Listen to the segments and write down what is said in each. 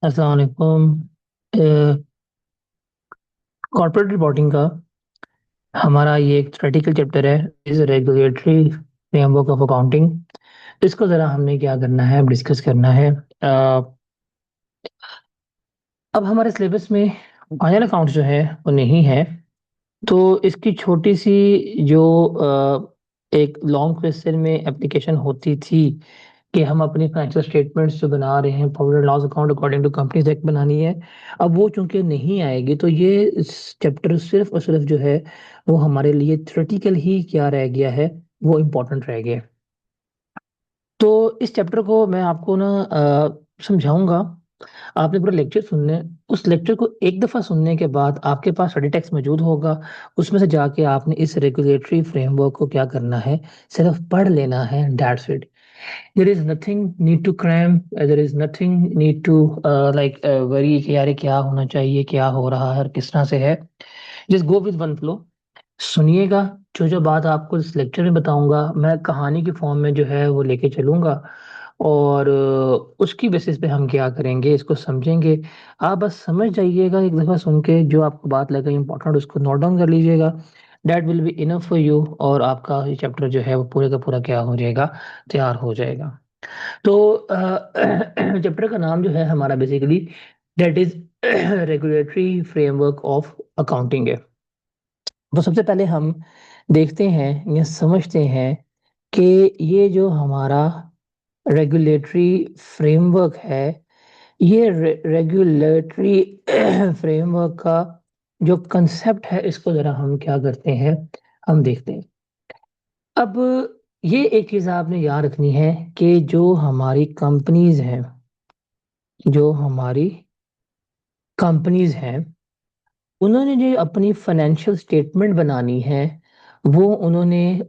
अस्सलाम वालेकुम। Corporate reporting का हमारा ये एक थ्योरेटिकल चैप्टर है, is regulatory framework of accounting. इसको ज़रा हमने क्या करना है, डिस्कस करना है। अब हमारे सिलेबस में फाइनल अकाउंट जो है वो नहीं है, तो इसकी छोटी सी जो एक लॉन्ग क्वेश्चन में एप्लीकेशन होती थी कि हम अपनी फाइनेंशियल स्टेटमेंट्स जो बना रहे हैं, profit and loss account according to companies act बनानी है। अब वो चूंकि नहीं आएगी, तो ये चैप्टर सिर्फ और सिर्फ जो है वो हमारे लिए थ्योरेटिकल ही क्या रह गया है, वो इम्पोर्टेंट रह गया। तो इस चैप्टर को मैं आपको ना समझाऊंगा। आपने पूरा लेक्चर सुनने, उस लेक्चर को एक दफा सुनने के बाद आपके पास स्टडी टेक्स्ट मौजूद होगा। उसमें से जाके आपने इस रेगुलेटरी फ्रेमवर्क को क्या करना है, सिर्फ पढ़ लेना है, that's it. There is nothing need to cram, there is nothing need to worry कि यार ये क्या होना चाहिए, क्या हो रहा है और किस तरह से है। Just go with one flow। सुनिएगा, जो जो बात आपको इस लेक्चर में बताऊंगा मैं कहानी की फॉर्म में जो है वो लेके चलूंगा। और उसकी बेसिस पे हम क्या करेंगे, इसको समझेंगे। आप बस समझ जाइएगा, एक दफा सुन के जो आपको बात लगे इंपॉर्टेंट उसको नोट डाउन कर लीजिएगा। That will be enough for you, और आपका ये चैप्टर जो है वो पूरे का पूरा क्या हो जाएगा, तैयार हो जाएगा। तो चैप्टर का नाम जो है हमारा basically that is regulatory framework of accounting है। तो सबसे पहले हम देखते हैं या समझते हैं कि ये जो हमारा रेगुलेटरी फ्रेमवर्क है, ये रेगुलेटरी फ्रेमवर्क का जो कंसेप्ट है, इसको जरा हम क्या करते हैं, हम देखते हैं। अब ये एक चीज आपने याद रखनी है कि जो हमारी कंपनीज हैं, जो हमारी कंपनीज हैं, उन्होंने जो अपनी फाइनेंशियल स्टेटमेंट बनानी है, वो उन्होंने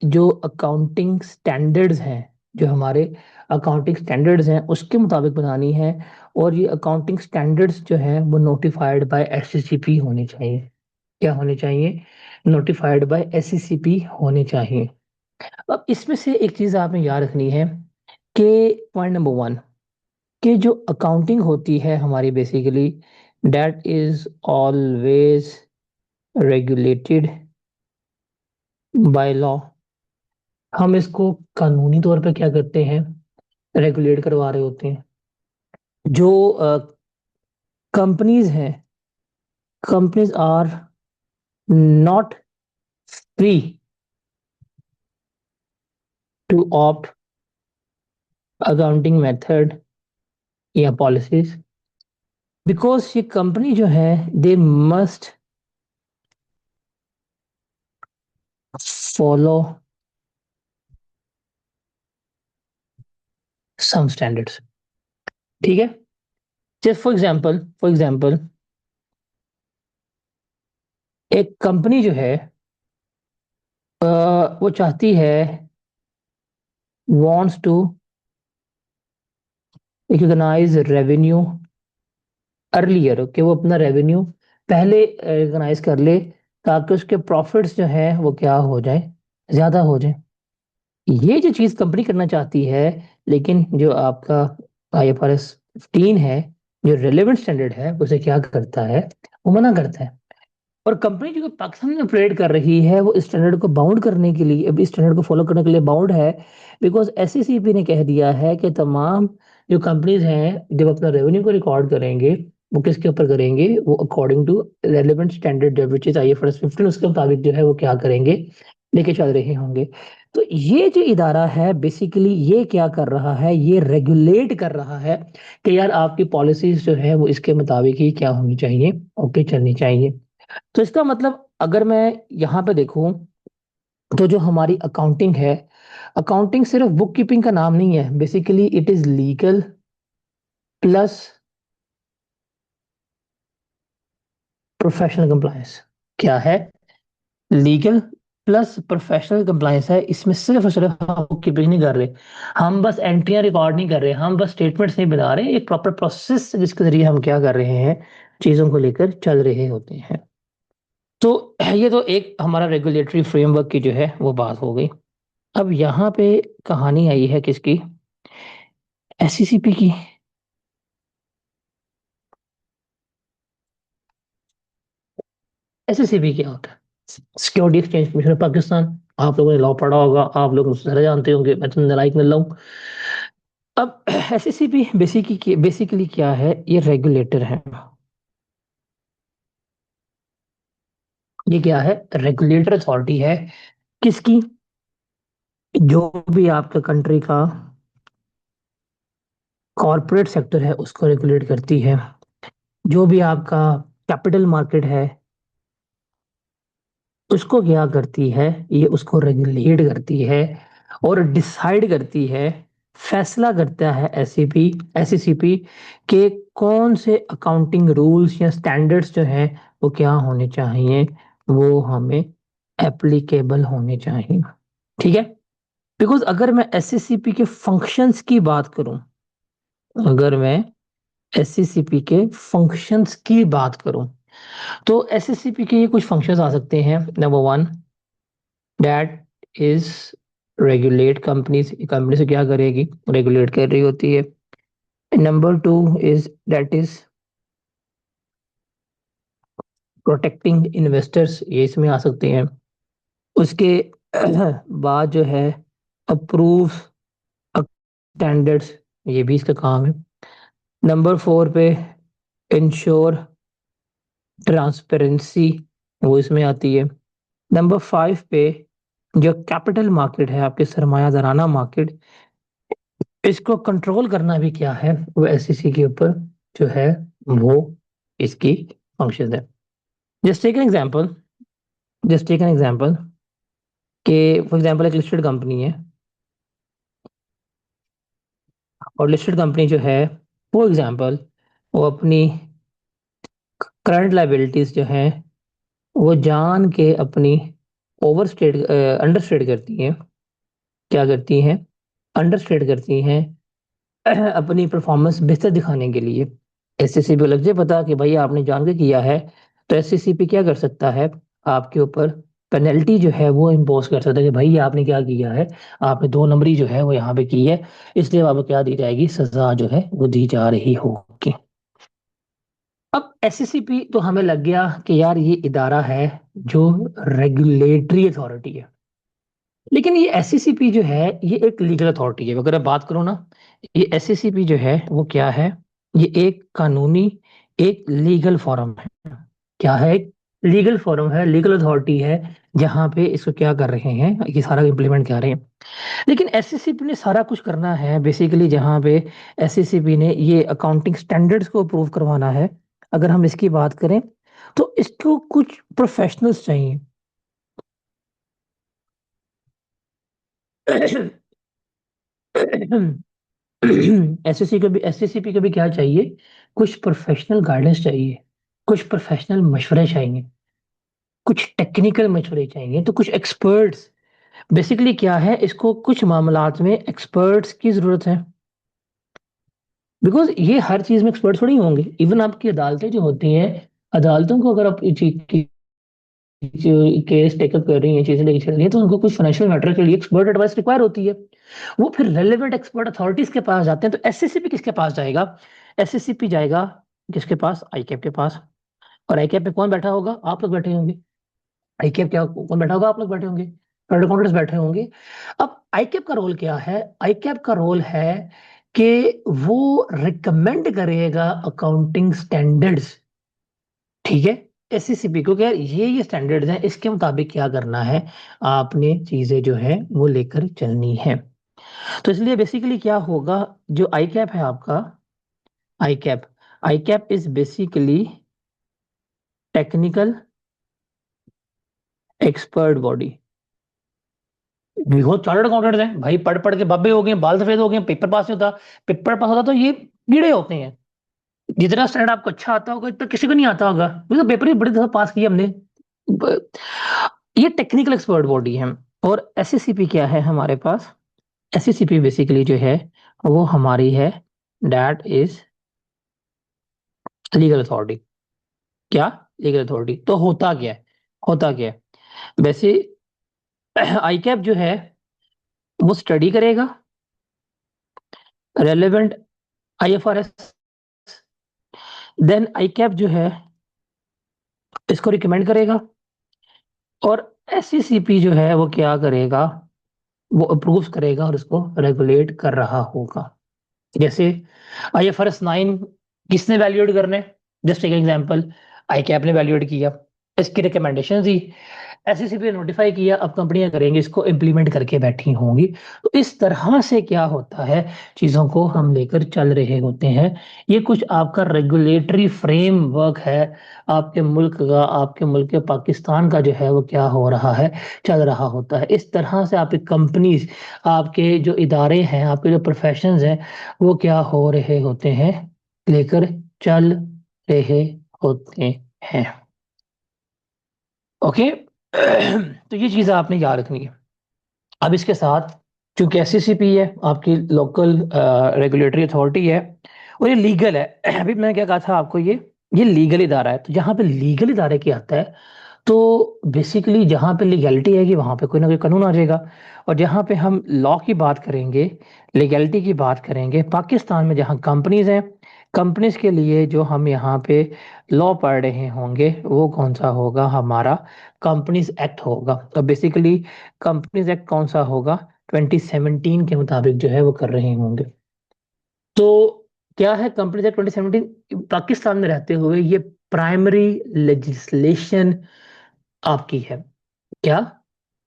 जो अकाउंटिंग स्टैंडर्ड्स हैं, जो हमारे अकाउंटिंग स्टैंडर्ड्स हैं उसके मुताबिक बनानी है। और ये अकाउंटिंग स्टैंडर्ड्स जो हैं वो नोटिफाइड बाय एससीसीपी होने चाहिए। क्या होने चाहिए? नोटिफाइड बाय एससीसीपी होने चाहिए। अब इसमें से एक चीज आपने याद रखनी है कि पॉइंट नंबर वन, कि जो अकाउंटिंग होती है हमारी basically that is always regulated by law. हम इसको कानूनी तौर पे क्या करते हैं, रेगुलेट करवा रहे होते हैं। जो कंपनीज हैं, companies are not free to opt accounting method या पॉलिसीज, बिकॉज ये कंपनी जो है they must follow some standards. ठीक है, जैसे फॉर एग्जांपल एक कंपनी जो है वो चाहती है, wants to recognize revenue earlier, कि वो अपना रेवेन्यू पहले रिकॉग्नाइज कर ले, ताकि उसके प्रॉफिट्स जो है वो क्या हो जाए, ज्यादा हो जाए। ये जो चीज कंपनी करना चाहती है, लेकिन जो आपका IFRS 15 है, जो रेलेवेंट स्टैंडर्ड है, उसे क्या करता है, वो मना करता है। और कंपनी जो पाकिस्तान में ऑपरेट कर रही है वो इस स्टैंडर्ड को बाउंड करने के लिए, अभी स्टैंडर्ड को फॉलो करने के लिए बाउंड है। बिकॉज एससीसीपी ने कह दिया है कि तमाम जो कंपनीज हैं जब अपना रेवेन्यू को रिकॉर्ड करेंगे, वो किसके ऊपर करेंगे, वो according to relevant standard which is IFRS 15, उसके मुताबिक जो है वो क्या करेंगे, लेके चल रहे होंगे। तो ये जो इदारा है बेसिकली ये क्या कर रहा है, ये रेगुलेट कर रहा है कि यार आपकी पॉलिसीज जो है वो इसके मुताबिक ही क्या होनी चाहिए, ओके चलनी चाहिए। तो इसका मतलब अगर मैं यहाँ पे देखूं, तो जो हमारी अकाउंटिंग है, अकाउंटिंग सिर्फ बुक कीपिंग का नाम नहीं है, basically it is legal plus professional compliance. क्या है? लीगल प्लस प्रोफेशनल कंप्लायंस है। इसमें सिर्फ और सिर्फ हम बुक कीपिंग नहीं कर रहे, हम बस एंट्रियां रिकॉर्ड नहीं कर रहे, हम बस स्टेटमेंट्स नहीं बना रहे, एक प्रॉपर प्रोसेस जिसके जरिए हम क्या कर रहे हैं, चीजों को लेकर चल रहे होते हैं। तो ये तो एक हमारा रेगुलेटरी फ्रेमवर्क की जो है वो बात हो गई। अब यहाँ पे कहानी आई है किसकी, एससीसीपी की। एसएससीबी क्या होता है? Security exchange commission of Pakistan. आप लोगों ने लॉ पढ़ा होगा, आप लोग उससे ज़्यादा जानते होंगे, मैं तो नालायक मिल रहा हूँ। अब एसएससीबी बेसिकली क्या है? ये रेगुलेटर है। ये क्या है? रेगुलेटर अथॉरिटी है। किसकी? जो भी आपका कंट्री का कॉरपोरेट सेक्टर है उसको रेगुलेट करती है। जो भी आपका कैपिटल मार्केट है उसको क्या करती है? ये उसको रेगुलेट करती है और डिसाइड करती है, फैसला करता है एससीसीपी के कौन से अकाउंटिंग रूल्स या स्टैंडर्ड्स जो हैं वो क्या होने चाहिए, वो हमें एप्लीकेबल होने चाहिए। ठीक है? बिकॉज अगर मैं एससीसीपी के फंक्शंस की बात करूं, अगर मैं एससीसीपी के फंक्शंस की बात करूं, तो एसएससीपी के ये कुछ फंक्शंस आ सकते हैं। Number one, that is regulate companies. Company से क्या करेगी? रेगुलेट कर रही होती है। Number two is that is protecting investors, ये इसमें आ सकते हैं। उसके बाद जो है अप्रूव स्टैंडर्ड्स, ये भी इसका काम है। नंबर फोर पे इंश्योर ट्रांसपेरेंसी, वो इसमें आती है। नंबर फाइव पे जो कैपिटल मार्केट है, आपके सरमायादाराना मार्केट, इसको कंट्रोल करना भी क्या है? वो एसईसी के ऊपर जो है वो इसकी फंक्शन है। Just take an example, just take an example कि फॉर एग्जांपल एक लिस्टेड कंपनी है, और लिस्टेड कंपनी जो है फॉर एग्जांपल वो अपनी करंट लायबिलिटीज जो है वो जान के अपनी ओवरस्टेट अंडरस्टेट करती हैं। क्या करती हैं? अंडरस्टेट करती हैं अपनी परफॉर्मेंस बेहतर दिखाने के लिए। एससीसी को लग जाए पता कि भाई आपने जान के किया है, तो एससीसी पे क्या कर सकता है? आपके ऊपर पेनल्टी जो है वो इम्पोज कर सकता है कि भाई ये आपने क्या किया है, आपने दो नंबरी जो है वो यहाँ पे की है, इसलिए आपको क्या दी जाएगी? सजा जो है वो दी जा रही होगी। अब एससीसीपी तो हमें लग गया कि यार ये इदारा है जो रेगुलेटरी अथॉरिटी है। लेकिन ये एससीसीपी जो है ये एक लीगल अथॉरिटी है। अगर मैं बात करूं ना, ये एससीसीपी जो है वो क्या है? ये एक कानूनी, एक लीगल फॉरम है। क्या है? एक लीगल फॉरम है, लीगल अथॉरिटी है, जहां पे इसको क्या कर रहे हैं? ये सारा इम्प्लीमेंट कर रहे हैं। लेकिन एससीसीपी ने सारा कुछ करना है बेसिकली, जहां पे एससीसीपी ने ये अकाउंटिंग स्टैंडर्ड्स को अप्रूव करवाना है। अगर हम इसकी बात करें तो इसको कुछ प्रोफेशनल्स चाहिए। एसएससीपी को भी क्या चाहिए? कुछ प्रोफेशनल गाइडेंस चाहिए, कुछ प्रोफेशनल मशवरे चाहिए, कुछ टेक्निकल मशवरे चाहिए, तो कुछ एक्सपर्ट्स। बेसिकली क्या है, इसको कुछ मामलात में एक्सपर्ट्स की जरूरत है। बिकॉज ये हर चीज में एक्सपर्ट थोड़ी होंगे। इवन आपकी अदालतें जो होती हैं, अदालतों को अगर आप केस टेकअप कर रही हैं, चीजें लेके चल रही हैं, तो उनको कुछ फाइनेंशियल मैटर के लिए एक्सपर्ट एडवाइस रिक्वायर होती है। वो फिर रेलेवेंट एक्सपर्ट अथॉरिटीज के पास जाते हैं। तो एसएससीपी किसके पास जाएगा? एसएससीपी जाएगा किसके पास? आईकैप के पास। और आईकैप में कौन बैठा होगा? आप लोग बैठे होंगे। आईकैप क्या, कौन बैठा होगा? आप लोग बैठे होंगे, चार्टर्ड अकाउंटेंट्स बैठे होंगे। अब आईकैप का रोल क्या है? आईकैप का रोल है कि वो रिकमेंड करेगा अकाउंटिंग स्टैंडर्ड्स। ठीक है? एससीसीपी को क्या, ये स्टैंडर्ड्स हैं, इसके मुताबिक क्या करना है? आपने चीजें जो है वो लेकर चलनी है। तो इसलिए बेसिकली क्या होगा? जो आई कैप है आपका, ICAP, ICAP is basically technical expert body. बहुत चार्टर्ड अकाउंटेंट्स हैं भाई, पढ़ पढ़ के बब्बे हो गए, बाल सफेद हो गए, पेपर पास नहीं होता। पेपर पास होता तो ये कीड़े होते हैं। जितना स्टैंडर्ड आपको अच्छा आता होगा इतना किसी को नहीं आता होगा, तो पेपर भी बड़ी दफा पास किया हमने। ब- ये टेक्निकल एक्सपर्ट बॉडी है। और एसएससीपी क्या है हमारे पास? एसएससीपी बेसिकली जो है वो हमारी है, दैट इज लीगल अथॉरिटी। क्या? Legal authority. तो होता क्या है? होता क्या है वैसे? आई कैप जो है वो स्टडी करेगा relevant IFRS. Then I cap जो है इसको रिकमेंड करेगा, और एससीसीपी जो है वो क्या करेगा, वो अप्रूव करेगा और इसको रेगुलेट कर रहा होगा। जैसे IFRS 9 किसने वैल्यूएट करने, जस्ट एक एग्जांपल, ICAP ने वैल्यूएट किया, इसकी रिकमेंडेशन दी, एससीसीपी ने नोटिफाई किया, अब कंपनियां करेंगी, इसको इम्प्लीमेंट करके बैठी होंगी। तो इस तरह से क्या होता है, चीजों को हम लेकर चल रहे होते हैं। ये कुछ आपका रेगुलेटरी फ्रेमवर्क है आपके मुल्क का, आपके मुल्क के पाकिस्तान का जो है वो क्या हो रहा है, चल रहा होता है। इस तरह से आपकी कंपनीज, आपके जो इदारे हैं, आपके जो प्रोफेशंस हैं, वो क्या हो रहे होते हैं, लेकर चल रहे होते हैं। ओके। तो ये चीज़ आपने याद रखनी है। अब इसके साथ, चूंकि एससीसीपी है, आपकी लोकल रेगुलेटरी अथॉरिटी है, और ये लीगल है। अभी मैंने क्या कहा था आपको, ये लीगल इदारा है। तो जहाँ पे लीगल इदारे की आता है, तो बेसिकली जहाँ पे लीगैलिटी है कि वहाँ पे कोई ना कोई कानून आ जाएगा। और जहाँ पे हम लॉ की बात करेंगे, लीगैलिटी की बात करेंगे, पाकिस्तान में जहाँ कंपनीज हैं, कंपनीज के लिए जो हम यहाँ पे लॉ पढ़ रहे होंगे, वो कौन सा होगा, हमारा कंपनीज एक्ट होगा। तो बेसिकली कंपनीज एक्ट कौन सा होगा, 2017 के मुताबिक जो है वो कर रहे होंगे। तो क्या है कंपनीज एक्ट 2017, पाकिस्तान में रहते हुए ये प्राइमरी लेजिस्लेशन आपकी है। क्या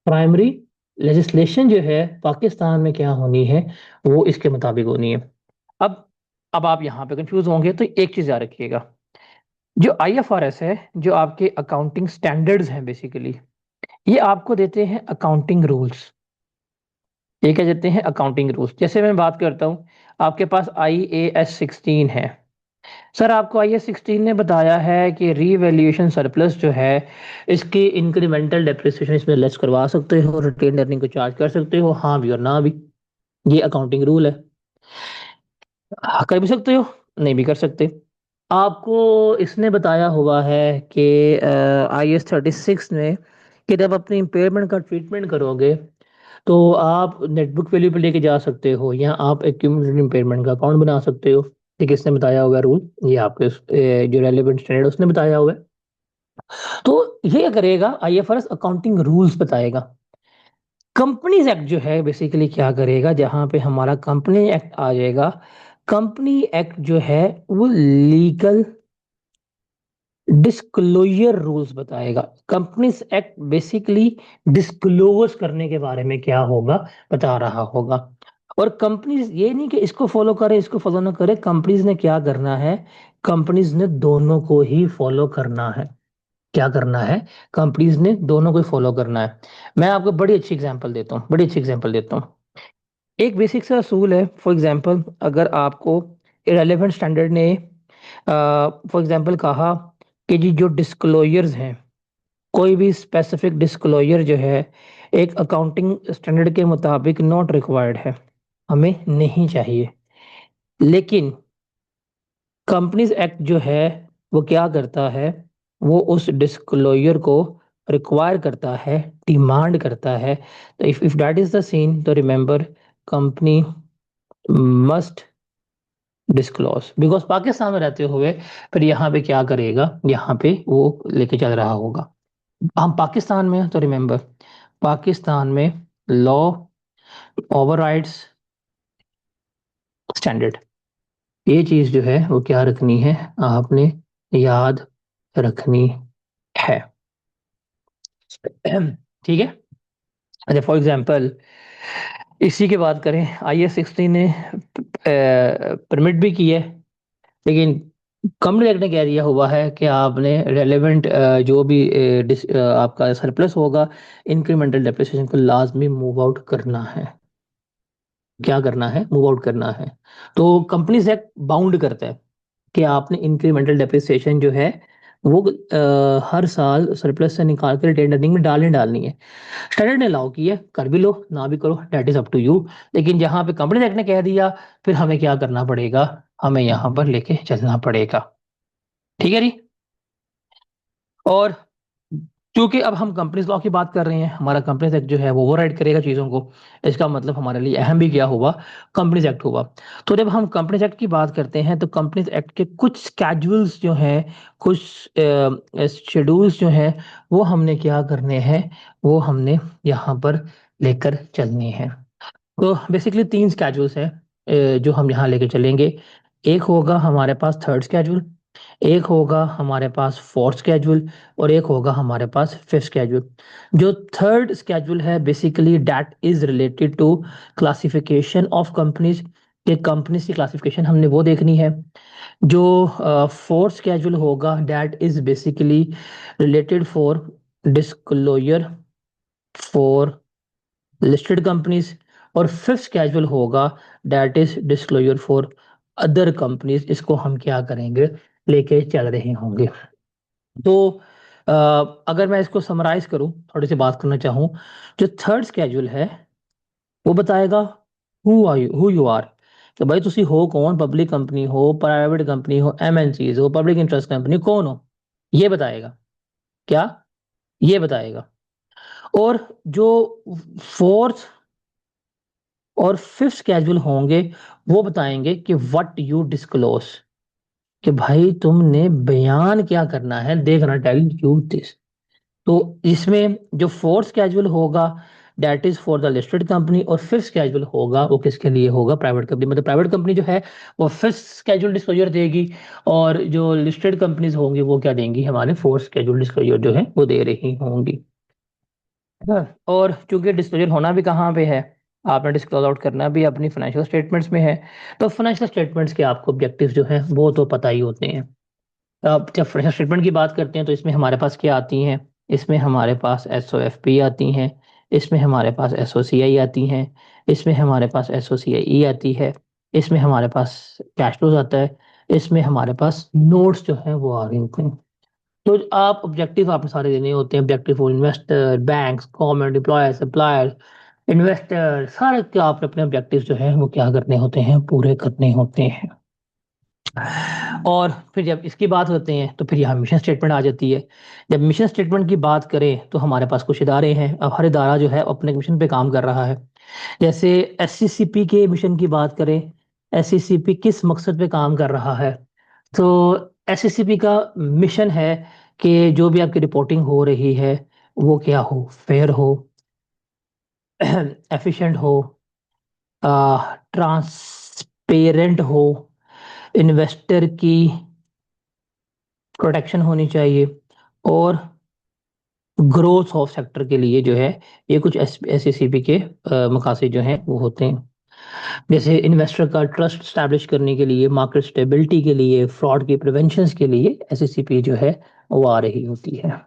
प्राइमरी लेजिस्लेशन जो है पाकिस्तान में क्या होनी है, वो इसके मुताबिक होनी है। अब अब आप यहाँ पे कंफ्यूज होंगे, तो एक चीज याद रखिएगा, जो IFRS है, जो आपके अकाउंटिंग स्टैंडर्ड्स हैं बेसिकली, ये आपको देते हैं अकाउंटिंग रूल्स। ये क्या देते हैं, अकाउंटिंग रूल्स। जैसे मैं बात करता हूँ, आपके पास IAS 16 है। सर आपको IAS 16 ने बताया है कि रीवैल्यूएशन सरप्लस जो है, इसकी इंक्रीमेंटल डेप्रिसिएशन इसमें लेस करवा सकते हो, रिटेन अर्निंग को चार्ज कर सकते हो, हाँ भी और ना भी। ये अकाउंटिंग रूल है। हाँ, कर भी सकते हो, नहीं भी कर सकते। आपको इसने बताया हुआ है कि IAS 36 में, कि जब अपनी इम्पेयरमेंट का ट्रीटमेंट करोगे, तो आप नेटबुक वैल्यू पे लेके जा सकते हो, या आप एक्यूमुलेटेड इम्पेयरमेंट का अकाउंट बना सकते हो। ठीक है, इसने बताया हुआ रूल, ये आपके जो रेलेवेंट स्टैंडर्ड उसने बताया हुआ है। तो ये करेगा, IFRS अकाउंटिंग रूल्स बताएगा। कंपनीज एक्ट जो है बेसिकली क्या करेगा, जहां पे हमारा कंपनी एक्ट आ जाएगा, कंपनी एक्ट जो है वो लीगल डिस्क्लोजर रूल्स बताएगा। कंपनीज एक्ट बेसिकली डिस्क्लोज करने के बारे में क्या होगा, बता रहा होगा। और कंपनीज ये नहीं कि इसको फॉलो करे इसको फॉलो ना करे, कंपनीज ने क्या करना है, कंपनीज ने दोनों को ही फॉलो करना है। क्या करना है, कंपनीज ने दोनों को फॉलो करना है। मैं आपको बड़ी अच्छी एग्जांपल देता हूँ, बड़ी अच्छी एग्जांपल देता हूँ। एक बेसिक सा असूल है, फॉर एग्जांपल अगर आपको इरेलीवेंट स्टैंडर्ड ने फॉर एग्जांपल कहा कि जी जो डिस्क्लोजर्स हैं, कोई भी स्पेसिफिक डिस्क्लोजर जो है एक अकाउंटिंग स्टैंडर्ड के मुताबिक नॉट रिक्वायर्ड है, हमें नहीं चाहिए, लेकिन कंपनीज एक्ट जो है वो क्या करता है, वो उस डिस्क्लोजर को रिक्वायर करता है, डिमांड करता है। तो if that is the scene, तो remember, company must disclose, because Pakistan में रहते हुए फिर यहाँ पे क्या करेगा, यहाँ पे वो लेके चल रहा होगा। हम पाकिस्तान में हैं, तो रिमेंबर, पाकिस्तान में लॉ ओवरराइड्स स्टैंडर्ड, ये चीज जो है वो क्या रखनी है, आपने याद रखनी है। ठीक है। अच्छा, फॉर एग्जांपल इसी की बात करें, IAS 16 ने परमिट भी की है, लेकिन कंपनी एक्ट ने कह दिया हुआ है कि आपने रेलेवेंट जो भी आपका सरप्लस होगा, इंक्रीमेंटल डेप्रिसिएशन को लाजमी मूव आउट करना है। क्या करना है, मूव आउट करना है। तो कंपनीज एक्ट बाउंड करता है कि आपने इंक्रीमेंटल डेप्रिसिएशन जो है वो हर साल सरप्लस से निकाल कर रिटेन अर्निंग में डालनी है। स्टैंडर्ड ने अलाउ की है, कर भी लो ना भी करो, that is up to you. लेकिन जहां पे कंपनी एक्ट ने कह दिया, फिर हमें क्या करना पड़ेगा, हमें यहाँ पर लेके चलना पड़ेगा। ठीक है जी। और क्योंकि अब हम कंपनीज लॉ की बात कर रहे हैं, हमारा कंपनीज एक्ट जो है वो ओवरराइड करेगा चीज़ों को। इसका मतलब हमारे लिए अहम भी क्या हुआ, कंपनीज एक्ट हुआ। तो जब हम कंपनीज एक्ट की बात करते हैं तो कंपनीज एक्ट के कुछ स्केड्यूल्स जो हैं, कुछ शेड्यूल्स जो हैं, वो हमने क्या करने हैं, वो हमने यहाँ पर लेकर चलने हैं। तो बेसिकली तीन स्केड्यूल्स हैं जो हम यहाँ लेके चलेंगे। एक होगा हमारे पास थर्ड स्केड्यूल, एक होगा हमारे पास फोर्थ स्केड्यूल, और एक होगा हमारे पास फिफ्थ स्केड्यूल। जो थर्ड स्केड्यूल है basically that is related to classification of companies, कि कंपनीज की क्लासिफिकेशन हमने वो देखनी है। जो फोर्थ स्केड्यूल होगा that is basically related for disclosure for listed companies, और फिफ्थ कैजुअल होगा that is disclosure for other companies. इसको हम क्या करेंगे, लेके चल रहे होंगे। तो अ, अगर मैं इसको समराइज करूं, थोड़ी सी बात करना चाहूं, जो थर्ड स्केड्यूल है वो बताएगा हु यू आर, कि भाई तुसी हो कौन, पब्लिक कंपनी हो, प्राइवेट कंपनी हो, एमएनसीज हो, पब्लिक इंटरेस्ट कंपनी, कौन हो, ये बताएगा। क्या, ये बताएगा। और जो फोर्थ और फिफ्थ कैजुअल होंगे वो बताएंगे कि व्हाट यू डिस्क्लोज, कि भाई तुमने बयान क्या करना है, देखना टेल यू दिस। तो इसमें जो फोर्थ कैजुअल होगा that is for the listed company, और फिफ्थ कैजुअल होगा वो किसके लिए होगा, प्राइवेट कंपनी। मतलब प्राइवेट कंपनी जो है वो फिफ्थ कैजुअल डिस्क्लोजर देगी, और जो लिस्टेड कंपनीज होंगी वो क्या देंगी, हमारे फोर्थ कैजुअल डिस्क्लोजर जो है वो दे रही होंगी। हाँ, और चूंकि डिस्क्लोजर होना भी कहाँ पे है, आपने डिस्क्लोज आउट करना भी अपनी फाइनेंशियल स्टेटमेंट्स में है। तो फाइनेंशियल स्टेटमेंट्स के आपको ऑब्जेक्टिव्स जो हैं वो तो पता ही होते हैं। अब जब फाइनेंशियल स्टेटमेंट की बात करते हैं तो इसमें हमारे पास क्या आती हैं, इसमें हमारे पास एसओएफपी आती हैं, इसमें हमारे पास एसओसीआई आती हैं, इसमें हमारे पास एसओसीआई आती है, इसमें हमारे पास कैश फ्लोज आता है, इसमें हमारे पास नोट्स जो हैं वो आ रहे होते हैं। तो आप ऑब्जेक्टिव आपने सारे देने होते हैं, objective for investor, banks, government employer, suppliers, investor, सारे के आपने अपने ऑब्जेक्टिव जो है वो क्या करने होते हैं, पूरे करने होते हैं। और फिर जब इसकी बात होते हैं तो फिर यहाँ मिशन स्टेटमेंट आ जाती है। जब मिशन स्टेटमेंट की बात करें तो हमारे पास कुछ इदारे हैं, अब हर इदारा जो है अपने मिशन पे काम कर रहा है। जैसे एससीसीपी के मिशन की बात करें, एससीसीपी किस मकसद पे काम कर रहा है, तो एससीसीपी का मिशन है कि जो भी आपकी रिपोर्टिंग हो रही है वो क्या हो, फेयर हो, एफिशिएंट हो, ट्रांसपेरेंट हो, इन्वेस्टर की प्रोटेक्शन होनी चाहिए, और ग्रोथ ऑफ सेक्टर के लिए जो है ये कुछ एससीसीपी के मकासद जो हैं वो होते हैं। जैसे इन्वेस्टर का ट्रस्ट स्टैब्लिश करने के लिए, मार्केट स्टेबिलिटी के लिए, फ्रॉड की प्रिवेंशन के लिए एससीसीपी जो है वो आ रही होती है।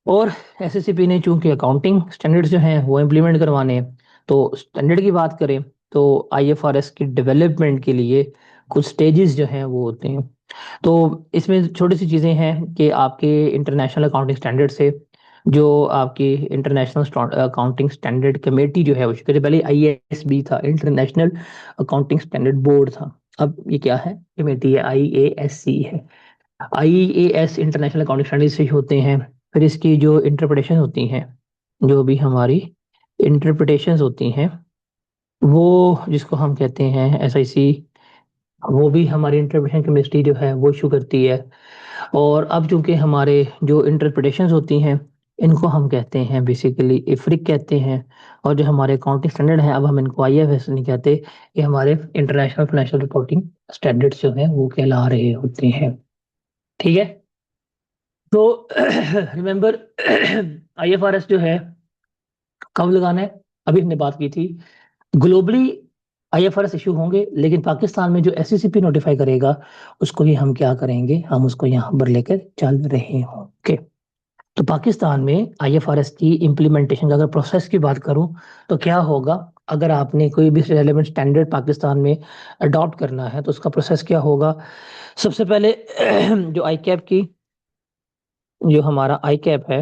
और एसएससीपी ने चूंकि अकाउंटिंग स्टैंडर्ड्स जो हैं वो इम्प्लीमेंट करवाने हैं, तो स्टैंडर्ड की बात करें तो आईएफआरएस की डेवलपमेंट के लिए कुछ स्टेजेस जो हैं वो होते हैं। तो इसमें छोटी सी चीज़ें हैं कि आपके इंटरनेशनल अकाउंटिंग स्टैंडर्ड से, जो आपकी इंटरनेशनल अकाउंटिंग स्टैंडर्ड कमेटी जो है वो शुरू, पहले आईएएसबी था, इंटरनेशनल अकाउंटिंग स्टैंडर्ड बोर्ड था, अब ये क्या है, कमेटी है, आईएएससी है। आईएएस इंटरनेशनल अकाउंटिंग स्टैंडर्ड से होते हैं। फिर इसकी जो इंटरप्रिटेशन होती हैं, जो भी हमारी इंटरप्रिटेशंस होती हैं, वो जिसको हम कहते हैं एसआईसी, वो भी हमारी इंटरप्रिटेशन केमिस्ट्री जो है वो इशू करती है। और अब चूंकि हमारे जो इंटरप्रिटेशंस होती हैं इनको हम कहते हैं बेसिकली इफ्रिक कहते हैं। और जो हमारे अकाउंटिंग स्टैंडर्ड हैं अब हम इनको आईएफएस नहीं कहते, ये हमारे इंटरनेशनल फाइनेंशियल रिपोर्टिंग स्टैंडर्ड्स जो हैं वो कहला रहे होते हैं। ठीक है। तो रिमेंबर आईएफआरएस जो है कब लगाना है, अभी हमने बात की थी। ग्लोबली आईएफआरएस इशू होंगे, लेकिन पाकिस्तान में जो एससीसीपी नोटिफाई करेगा उसको ही हम क्या करेंगे, हम उसको यहाँ पर लेकर चल रहे होंगे। तो पाकिस्तान में आईएफआरएस की इम्प्लीमेंटेशन का अगर प्रोसेस की बात करूं तो क्या होगा, अगर आपने कोई भी रेलेवेंट स्टैंडर्ड पाकिस्तान में अडॉप्ट करना है तो उसका प्रोसेस क्या होगा। सबसे पहले जो आई कैप की, जो हमारा आई कैप है,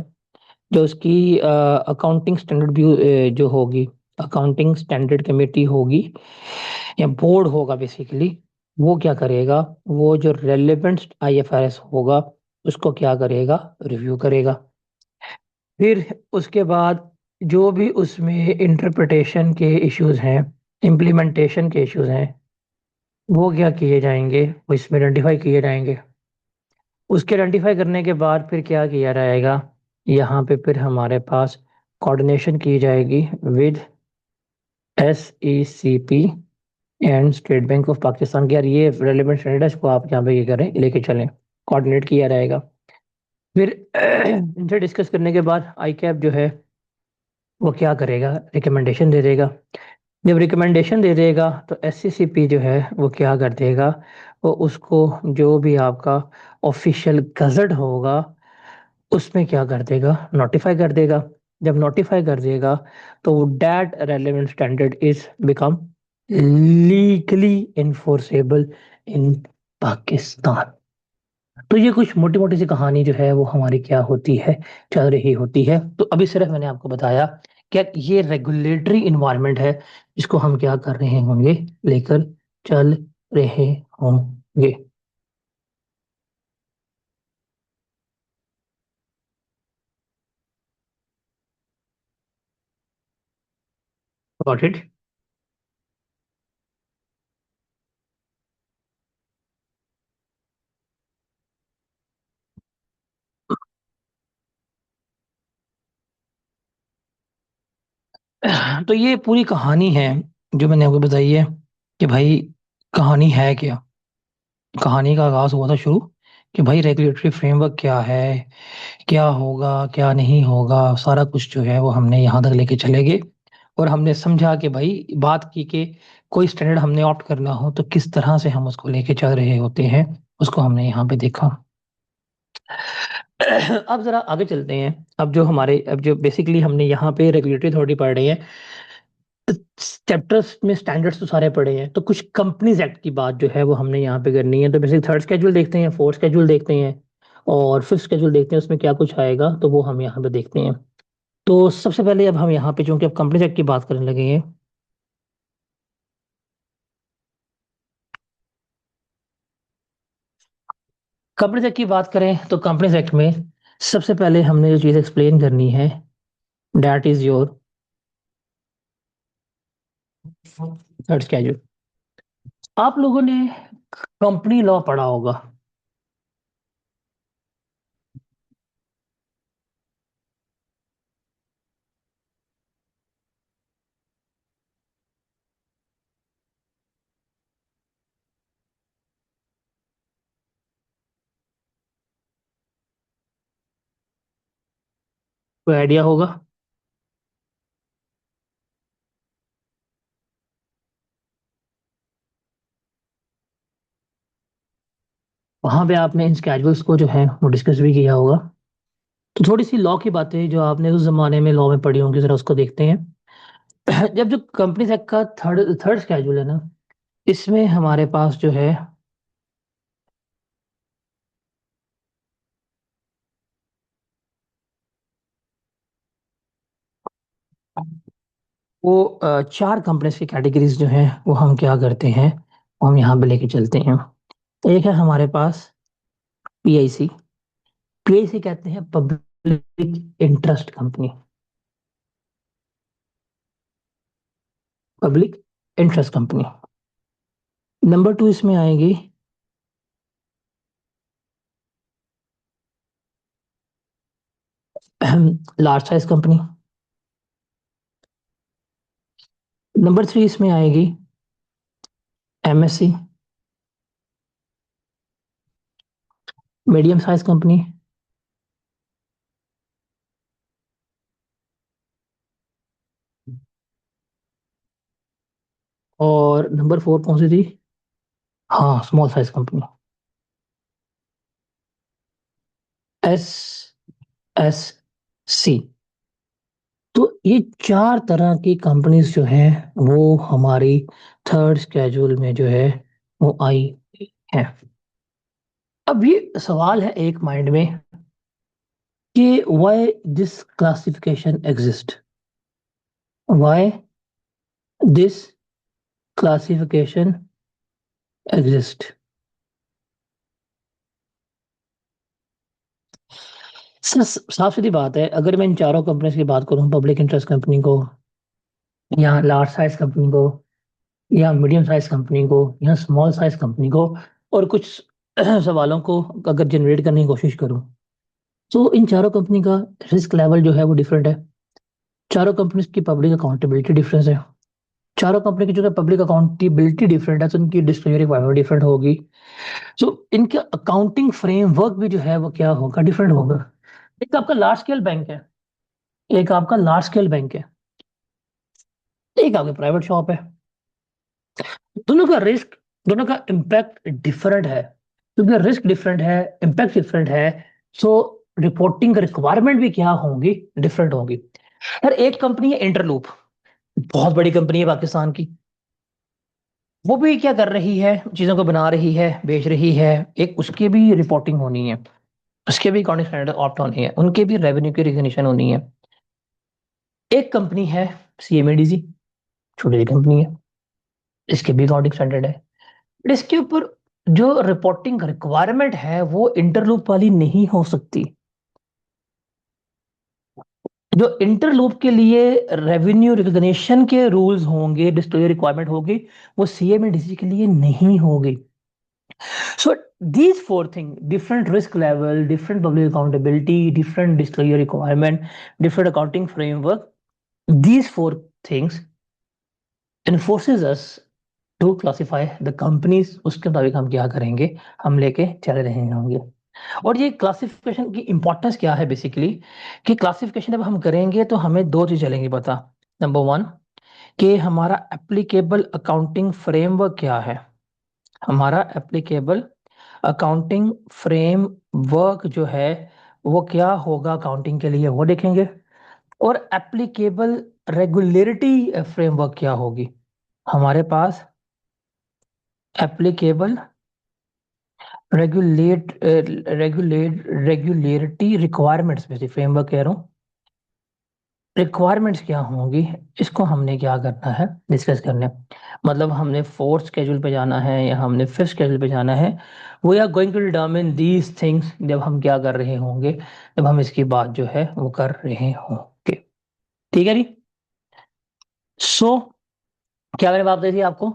जो उसकी अकाउंटिंग स्टैंडर्ड भी जो होगी, अकाउंटिंग स्टैंडर्ड कमेटी होगी या बोर्ड होगा बेसिकली, वो क्या करेगा, वो जो रेलेवेंट आईएफआरएस होगा उसको क्या करेगा, रिव्यू करेगा। फिर उसके बाद जो भी उसमें इंटरप्रिटेशन के इश्यूज हैं, इम्प्लीमेंटेशन के इश्यूज हैं, वो क्या किए जाएंगे, वो इसमें आइडेंटिफाई किए जाएंगे। उसके आइडेंटिफाई करने के बाद फिर क्या किया जाएगा, यहाँ पे फिर हमारे पास कोऑर्डिनेशन की जाएगी with SECP and state bank of Pakistan के। यार ये रेलिवेंट स्टैंडर्ड्स को आप यहाँ पे ये करें, लेके चलें, कोऑर्डिनेट किया जाएगा। फिर इनसे डिस्कस करने के बाद आई कैप जो है वो क्या करेगा, रिकमेंडेशन दे देगा। जब रिकमेंडेशन दे देगा तो SCCP जो है वो क्या कर देगा, वो उसको जो भी आपका ऑफिशियल गजट होगा उसमें क्या कर देगा, नोटिफाई कर देगा। जब नोटिफाई कर देगा तो that relevant standard is become legally enforceable in Pakistan. तो ये कुछ मोटी मोटी सी कहानी जो है वो हमारी क्या होती है, चल रही होती है। तो अभी सिर्फ मैंने आपको बताया कि ये रेगुलेटरी इन्वायरमेंट है जिसको हम क्या कर रहे होंगे, लेकर चल रहे होंगे। Got it. तो ये पूरी कहानी है जो मैंने आपको बताई है कि भाई कहानी है क्या। कहानी का आगाज हुआ था शुरू कि भाई रेगुलेटरी फ्रेमवर्क क्या है, क्या होगा क्या नहीं होगा, सारा कुछ जो है वो हमने यहाँ तक लेके चले गए। और हमने समझा कि भाई बात की कि कोई स्टैंडर्ड हमने ऑप्ट करना हो तो किस तरह से हम उसको लेके चल रहे होते हैं, उसको हमने यहाँ पे देखा। अब जरा आगे चलते हैं। अब जो बेसिकली हमने यहाँ पे रेगुलेटरी अथॉरिटी पढ़ रहे हैं, चैप्टर्स में स्टैंडर्ड्स तो सारे पढ़े हैं, तो कुछ कंपनीज एक्ट की बात जो है वो हमने यहाँ पे करनी है। तो बेसिक थर्ड स्केड्यूल देखते हैं, फोर्थ स्केड्यूल देखते हैं और फिफ्थ स्केड्यूल देखते हैं, उसमें क्या कुछ आएगा तो वो हम यहाँ पे देखते हैं। तो सबसे पहले अब हम यहाँ पे चूंकि अब कंपनीज एक्ट की बात करने लगे हैं, कंपनीज एक्ट की बात करें तो कंपनीज एक्ट में सबसे पहले हमने जो चीज़ एक्सप्लेन करनी है, that is your third schedule. आप लोगों ने कंपनी लॉ पढ़ा होगा। कोई आइडिया होगा। वहां पे आपने इन स्केड्यूल्स को जो है वो डिस्कस भी किया होगा। तो थोड़ी सी लॉ की बातें जो आपने उस जमाने में लॉ में पढ़ी होंगी जरा उसको देखते हैं। जब जो कंपनीज एक्ट का थर्ड थर्ड स्केड्यूल है ना, इसमें हमारे पास जो है वो चार कंपनीज की कैटेगरीज जो हैं वो हम क्या करते हैं, वो हम यहाँ पे लेके चलते हैं। एक है हमारे पास PIC। PIC कहते हैं public interest company, public interest company. Number two इसमें आएगी large size company. Number three इसमें आएगी MSC, मीडियम साइज कंपनी। और नंबर फोर कौन सी थी, हाँ स्मॉल साइज कंपनी, SSC। तो ये चार तरह की कंपनीज जो हैं वो हमारी थर्ड स्केड्यूल में जो है वो आई है। अब ये सवाल है एक माइंड में कि why this classification exist, why this classification exist. साफ सीधी बात है, अगर मैं इन चारों कंपनीज की बात करूं, पब्लिक इंटरेस्ट कंपनी को, या लार्ज साइज कंपनी को, या मीडियम साइज कंपनी को, या स्मॉल साइज कंपनी को, और कुछ सवालों को अगर जनरेट करने की कोशिश करूं, तो इन चारों कंपनी का रिस्क लेवल जो है वो डिफरेंट है। चारों कंपनीज की पब्लिक अकाउंटेबिलिटी डिफरेंस है। चारों कंपनी की जो है पब्लिक अकाउंटेबिलिटी डिफरेंट है, तो उनकी डिस्क्लोजर रिक्वायरमेंट डिफरेंट होगी। सो इनका अकाउंटिंग फ्रेमवर्क भी जो है वो क्या होगा, डिफरेंट होगा। एक आपका लार्ज स्केल बैंक है, एक आपका लार्ज स्केल बैंक है, एक आपकी प्राइवेट शॉप है। दोनों का रिस्क, दोनों का इम्पैक्ट डिफरेंट है। क्योंकि रिस्क डिफरेंट है, इम्पैक्ट डिफरेंट है, सो रिपोर्टिंग रिक्वायरमेंट भी क्या होंगी, डिफरेंट होंगी। यार एक कंपनी है इंटरलूप, बहुत बड़ी कंपनी है पाकिस्तान की। वो भी क्या कर रही है, चीजों को बना रही है, बेच रही है। एक उसकी भी रिपोर्टिंग होनी है, उसके भी अकाउंटिंग स्टैंडर्ड ऑप्ट होनी है, उनके भी रेवेन्यू की रिकग्निशन होनी है। एक कंपनी है सीएमएडीसी, छोटी सी कंपनी है, इसके भी अकाउंटिंग स्टैंडर्ड है। बट इसके ऊपर जो रिपोर्टिंग रिक्वायरमेंट है वो इंटरलूप वाली नहीं हो सकती। जो इंटरलूप के लिए रेवेन्यू रिकग्निशन के रूल्स होंगे, डिस्क्लोजर रिक्वायरमेंट होगी, वो सीएमएडीसी के लिए नहीं होगी। So these four things, different risk level, different public accountability, different disclosure requirement, different accounting framework, these four things enforces us to classify the companies। उसके मुताबिक हम क्या करेंगे, हम लेके चले रहे होंगे। और ये क्लासिफिकेशन की इंपॉर्टेंस क्या है बेसिकली, कि क्लासिफिकेशन जब हम करेंगे तो हमें दो चीज चलेंगी पता। नंबर वन, कि हमारा एप्लीकेबल अकाउंटिंग फ्रेमवर्क क्या है। हमारा एप्लीकेबल अकाउंटिंग फ्रेम वर्क जो है वो क्या होगा अकाउंटिंग के लिए, वो देखेंगे। और एप्लीकेबल रेगुलेटरी फ्रेमवर्क क्या होगी हमारे पास। एप्लीकेबल रेगुलेटरी रिक्वायरमेंट्स में से फ्रेमवर्क कह रहा हूँ, रिक्वायरमेंट्स क्या होंगी, इसको हमने क्या करना है, डिस्कस करना है। मतलब हमने फोर्थ स्केड्यूल पे जाना है या हमने फिफ्थ स्केड्यूल पे जाना है, we are going to determine these things जब हम क्या कर रहे होंगे, जब हम इसकी बात जो है वो कर रहे होंगे। ठीक है जी। सो क्या मैंने बात कही थी आपको,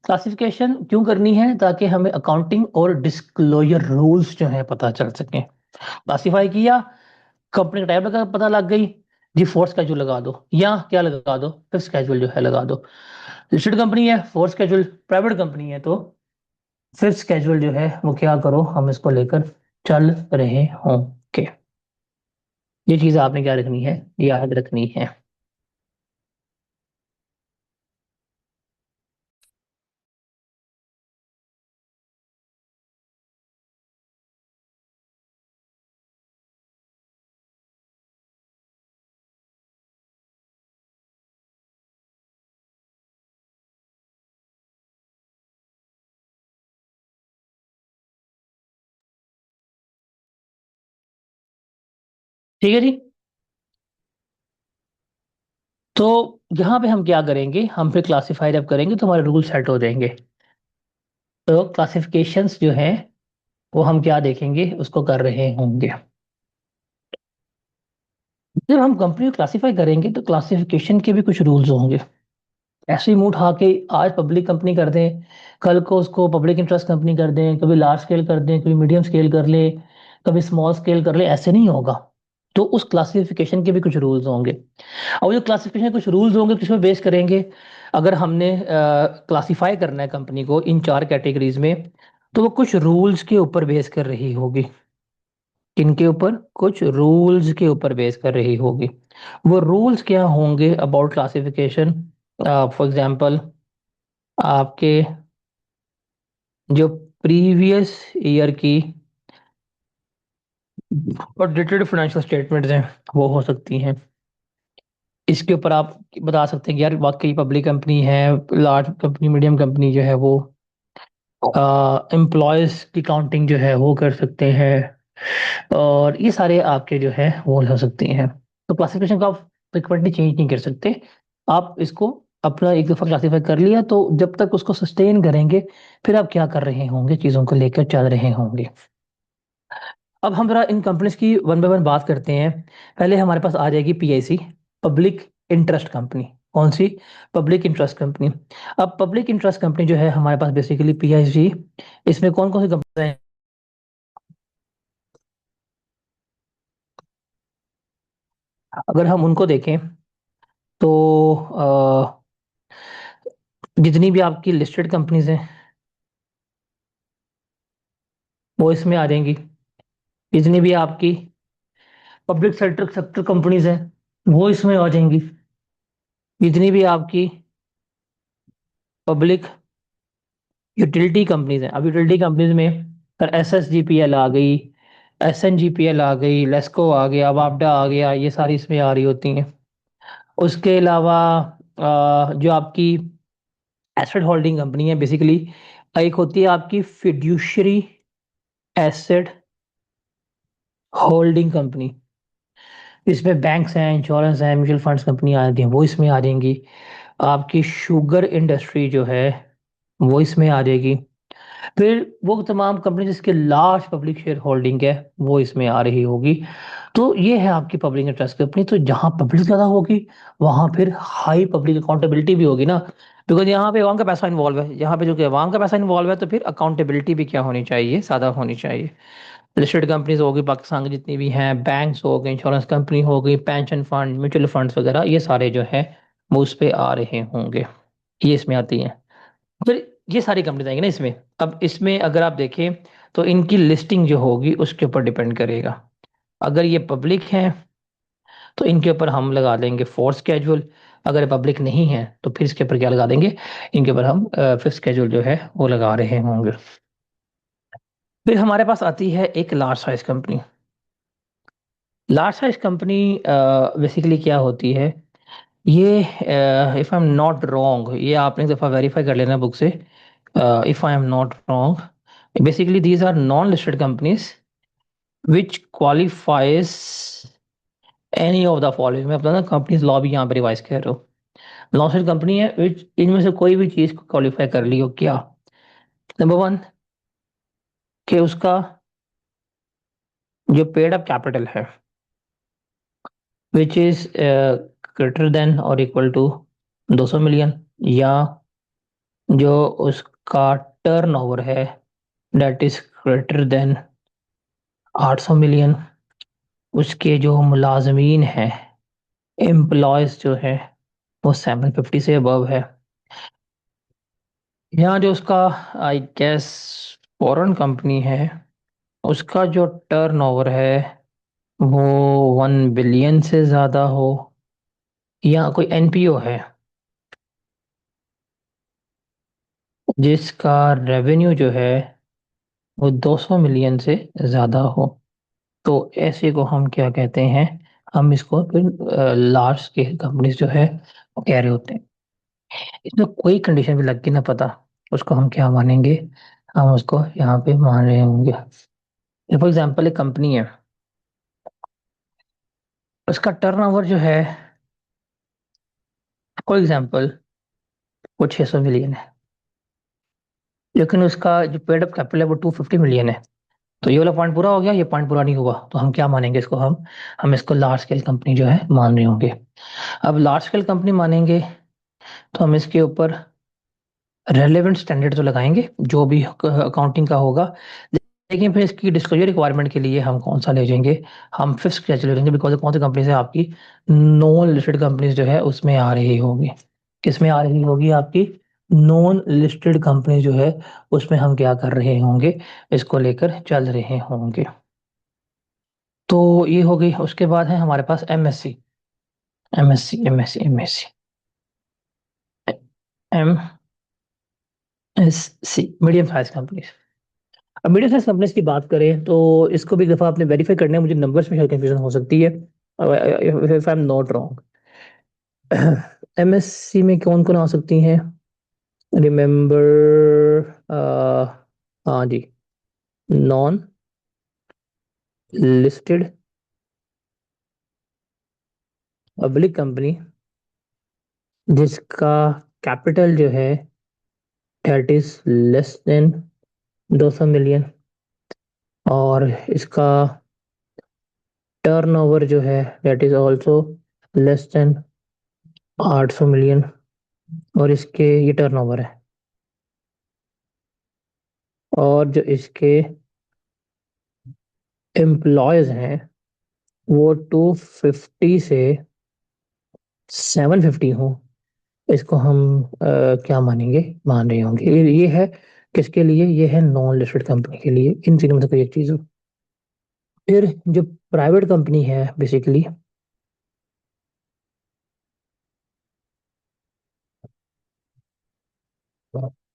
क्लासिफिकेशन क्यों करनी है, ताकि हमें अकाउंटिंग और डिस्क्लोजर रूल्स जो है पता चल सके। क्लासिफाई किया, कंपनी का टाइप लगा, पता लग गई, जी फोर्थ स्केड्यूल लगा दो, या क्या लगा दो, फिफ्थ स्केड्यूल जो है लगा दो। लिस्टेड कंपनी है फोर्थ स्केड्यूल, प्राइवेट कंपनी है तो फिफ्थ स्केड्यूल जो है वो क्या करो, हम इसको लेकर चल रहे होंगे। ये चीज आपने क्या रखनी है, याद रखनी है। ठीक है जी। तो यहाँ पे हम क्या करेंगे, हम फिर क्लासिफाई जब करेंगे तो हमारे रूल सेट हो जाएंगे। तो क्लासिफिकेशंस जो है वो हम क्या देखेंगे, उसको कर रहे होंगे। जब हम कंपनी को क्लासिफाई करेंगे तो क्लासिफिकेशन के भी कुछ रूल्स होंगे। ऐसे ही मुंह उठा के आज पब्लिक कंपनी कर दें, कल को उसको पब्लिक इंटरेस्ट कंपनी कर दें, कभी लार्ज स्केल कर दें, कभी मीडियम स्केल कर ले, कभी स्मॉल स्केल कर ले, ऐसे नहीं होगा। तो उस क्लासिफिकेशन के भी कुछ रूल्स होंगे। और जो क्लासिफिकेशन के कुछ रूल्स होंगे किस पे बेस करेंगे, अगर हमने क्लासिफाई करना है कंपनी को इन चार कैटेगरीज में, तो वो कुछ रूल्स के ऊपर बेस कर रही होगी। किनके ऊपर, कुछ रूल्स के ऊपर बेस कर रही होगी। वो रूल्स क्या होंगे अबाउट क्लासिफिकेशन, फॉर एग्जांपल आपके जो प्रीवियस ईयर की ऑडिटेड फाइनेंशियल स्टेटमेंट्स हैं वो हो सकती हैं। इसके ऊपर आप बता सकते हैं कि यार वाकई पब्लिक कंपनी है, लार्ज कंपनी, मीडियम कंपनी जो है वो एम्प्लॉयज की काउंटिंग जो है वो कर सकते हैं। और ये सारे आपके जो है वो हो सकते हैं। तो क्लासिफिकेशन को आप फ्रिक्वेंटली चेंज नहीं कर सकते। आप इसको अपना एक दफा क्लासीफाई कर लिया तो जब तक उसको सस्टेन करेंगे, फिर आप क्या कर रहे होंगे, चीजों को लेकर चल रहे होंगे। अब हम जरा इन कंपनीज की वन बाय वन बात करते हैं। पहले हमारे पास आ जाएगी पीआईसी, पब्लिक इंटरेस्ट कंपनी। कौन सी? Public interest company. अब पब्लिक इंटरेस्ट कंपनी जो है हमारे पास बेसिकली पीआईसी, इसमें कौन कौन सी कंपनी हैं? अगर हम उनको देखें तो जितनी भी आपकी लिस्टेड कंपनीज हैं वो इसमें आ जाएंगी। जितनी भी आपकी पब्लिक सेक्टर सेक्टर कंपनीज हैं वो इसमें आ जाएंगी। जितनी भी आपकी पब्लिक यूटिलिटी कंपनीज हैं, अब यूटिलिटी कंपनीज में sir S S G P L आ गई, S N G P L आ गई, लेस्को आ गया, वापडा आ गया, ये सारी इसमें आ रही होती हैं। उसके अलावा जो आपकी एसेट होल्डिंग कंपनी है बेसिकली, एक होती है आपकी फिड्यूशरी एसेट होल्डिंग कंपनी। इसमें बैंक्स हैं, इंश्योरेंस हैं, म्यूचुअल फंड्स कंपनी आती हैं, वो इसमें आ जाएंगी। आपकी शुगर इंडस्ट्री जो है वो इसमें आ जाएगी। फिर वो तमाम कंपनी जिसके लार्ज पब्लिक शेयर होल्डिंग है वो इसमें आ रही होगी। तो ये है आपकी पब्लिक इंटरेस्ट कंपनी। तो जहां पब्लिक ज्यादा होगी वहां फिर हाई पब्लिक अकाउंटेबिलिटी भी होगी ना, बिकॉज यहाँ पे अवाम का पैसा इन्वॉल्व है। यहाँ पे जो कि अवाम का पैसा इन्वॉल्व है तो फिर अकाउंटेबिलिटी भी क्या होनी चाहिए, ज्यादा होनी चाहिए। लिस्टेड कंपनीज होगी पाकिस्तान की जितनी भी हैं, बैंक्स हो गए, इंश्योरेंस कंपनी हो गई, पेंशन फंड, म्यूचुअल फंड्स वगैरह, ये सारे जो है वो उस पे आ रहे होंगे, ये इसमें आती हैं। फिर ये सारी कंपनीज आएंगी ना इसमें। अब इसमें अगर आप देखें तो इनकी लिस्टिंग जो होगी उसके ऊपर डिपेंड करेगा। अगर ये पब्लिक है तो इनके ऊपर हम लगा देंगे फोर्थ स्केड्यूल। अगर पब्लिक नहीं है तो फिर इसके ऊपर क्या लगा देंगे, इनके ऊपर हम फिफ्थ स्केड्यूल जो है वो लगा रहे होंगे। फिर हमारे पास आती है एक large size company. Large size company basically क्या होती है, ये if I am not wrong, ये आपने एक दफ़ा वेरीफाई कर लेना बुक से। If I am not wrong, basically these are non listed companies which qualifies any of the following. मैं अपना ना कंपनीज लॉ भी यहाँ पे रिवाइज कर रहा हूँ। लॉन्च कंपनी है which इनमें से कोई भी चीज को क्वालिफाई कर ली हो क्या? नंबर वन, कि उसका जो पेड अप कैपिटल है विच इज ग्रेटर देन और इक्वल टू 200 मिलियन, या जो उसका टर्नओवर है that is greater than 800 million, उसके जो मुलाजमीन हैं, एम्प्लॉयज जो है वो 750 से अबव है, यहाँ जो उसका आई गेस फॉरेन कंपनी है उसका जो टर्नओवर है वो 1 बिलियन से ज्यादा हो, या कोई एनपीओ है जिसका रेवेन्यू जो है वो 200 मिलियन से ज्यादा हो, तो ऐसे को हम क्या कहते हैं, हम इसको फिर लार्ज स्केल कंपनीज जो है वो कह रहे होते हैं। इसमें कोई कंडीशन भी लग के ना पता, उसको हम क्या मानेंगे, हम उसको यहाँ पे मान रहे होंगे। फॉर एग्जाम्पल एक कंपनी है, उसका टर्नओवर जो है फॉर एग्जाम्पल वो 600 मिलियन है, लेकिन उसका जो पेड अप कैपिटल है वो 250 मिलियन है। तो ये वाला पॉइंट पूरा हो गया, ये पॉइंट पूरा नहीं हुआ, तो हम क्या मानेंगे इसको, हम इसको लार्ज स्केल कंपनी जो है मान रहे होंगे। अब लार्ज स्केल कंपनी मानेंगे तो हम इसके ऊपर रेलेवेंट स्टैंडर्ड तो लगाएंगे जो भी अकाउंटिंग का होगा। लेकिन फिर इसकी डिस्क्लोजर रिक्वायरमेंट के लिए हम कौन सा ले जाएंगे, हम फिफ्थ स्केच ले लेंगे, बिकॉज कौन सी कंपनी है आपकी नॉन लिस्टेड कंपनीज जो है उसमें आ रही होगी। किसमें आ रही होगी आपकी नॉन लिस्टेड कंपनी जो है उसमें हम क्या कर रहे होंगे, इसको लेकर चल रहे होंगे। तो ये हो गई। उसके बाद है हमारे पास MSC, MSC MSC medium size company. अब मीडियम साइज कंपनीज की बात करें तो इसको भी एक दफा आपने वेरीफाई करना है, मुझे नंबर्स में शायद कंफ्यूजन हो सकती है if I am not wrong. MSc में कौन कौन आ सकती हैं, रिमेंबर, हाँ जी, नॉन लिस्टेड पब्लिक कंपनी जिसका कैपिटल जो है that is less than 200 million, और इसका टर्नओवर जो है that is also less than 800 million. और इसके ये टर्नओवर है। और जो इसके एम्प्लॉयज हैं वो 250 से 750 हो। इसको हम क्या मानेंगे, मान रहे होंगे ये है किसके लिए, ये है नॉन लिस्टेड कंपनी के लिए। इन तीनों में से कोई एक चीज हो। फिर जो प्राइवेट कंपनी है बेसिकली,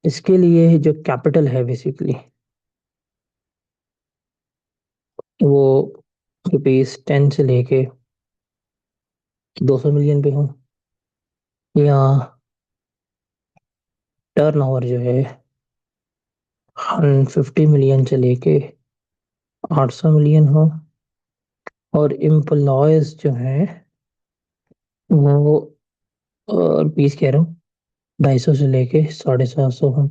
इसके लिए जो कैपिटल है बेसिकली वो रुपीज 10 से लेके 200 मिलियन पे हो। या टर्नओवर जो है 150 मिलियन से लेके 800 मिलियन हो। और एम्प्लॉयज जो है वो रुपीज कह रहा हूँ 250 से लेके 750 हो।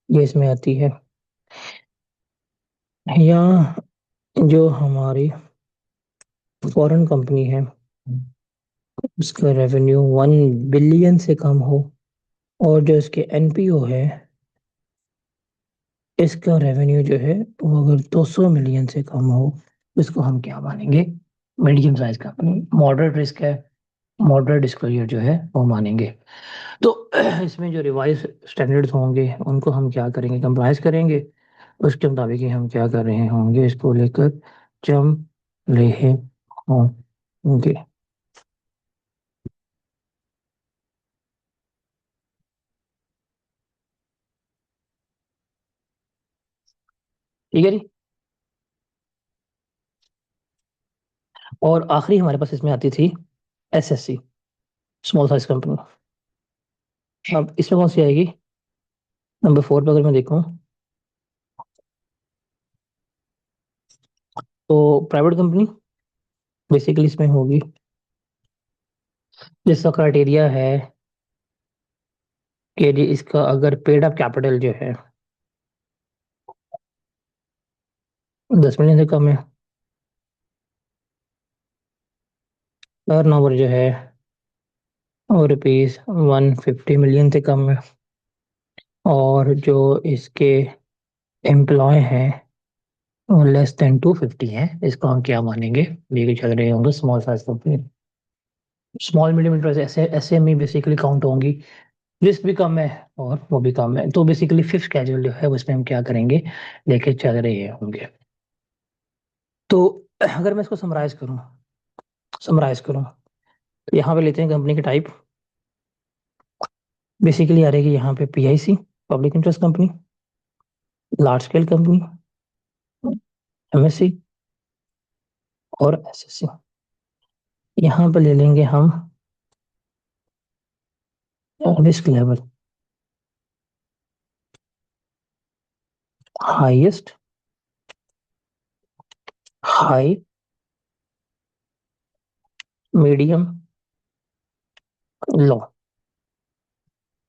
ये इसमें आती है। या जो हमारी फॉरेन कंपनी है उसका रेवेन्यू 1 बिलियन से कम हो। और जो इसके एनपीओ है इसका रेवेन्यू जो है वो अगर 200 मिलियन से कम हो, इसको हम क्या मानेंगे, medium size company. Moderate risk है, मॉडरेट डिस्क्लोजर जो है वो मानेंगे। तो इसमें जो रिवाइज स्टैंडर्ड्स होंगे उनको हम क्या करेंगे, कंप्राइज करेंगे। उसके मुताबिक ही हम क्या कर रहे होंगे, इसको लेकर चम रहे होंगे। ठीक है जी। और आखिरी हमारे पास इसमें आती थी एसएससी, स्मॉल साइज कंपनी। अब इसमें कौन सी आएगी, नंबर 4 पे अगर मैं देखूं तो प्राइवेट कंपनी बेसिकली इसमें होगी जिसका क्राइटेरिया है कि जी इसका अगर पेड अप कैपिटल जो है 10 मिलियन से कम है, टर्नओवर जो है और रुपीज 150 मिलियन से कम है, और जो इसके एम्प्लॉय हैं वो लेस देन 250 है, इसको हम क्या मानेंगे, लेके चल रहे होंगे small size company. Small medium enterprise ऐसे एसएमई बेसिकली काउंट होंगी। रिस्क भी कम है और वो भी कम है, तो बेसिकली फिफ्थ कैजुअल जो है उसमें हम क्या करेंगे, लेके चल रहे होंगे। तो अगर मैं इसको समराइज करूं तो यहाँ पे लेते हैं कंपनी के टाइप। बेसिकली आ रहेगी यहाँ पे PIC, public interest company, large scale company, MSC और एसएससी। यहाँ पे ले लेंगे हम risk level highest, high, medium, low.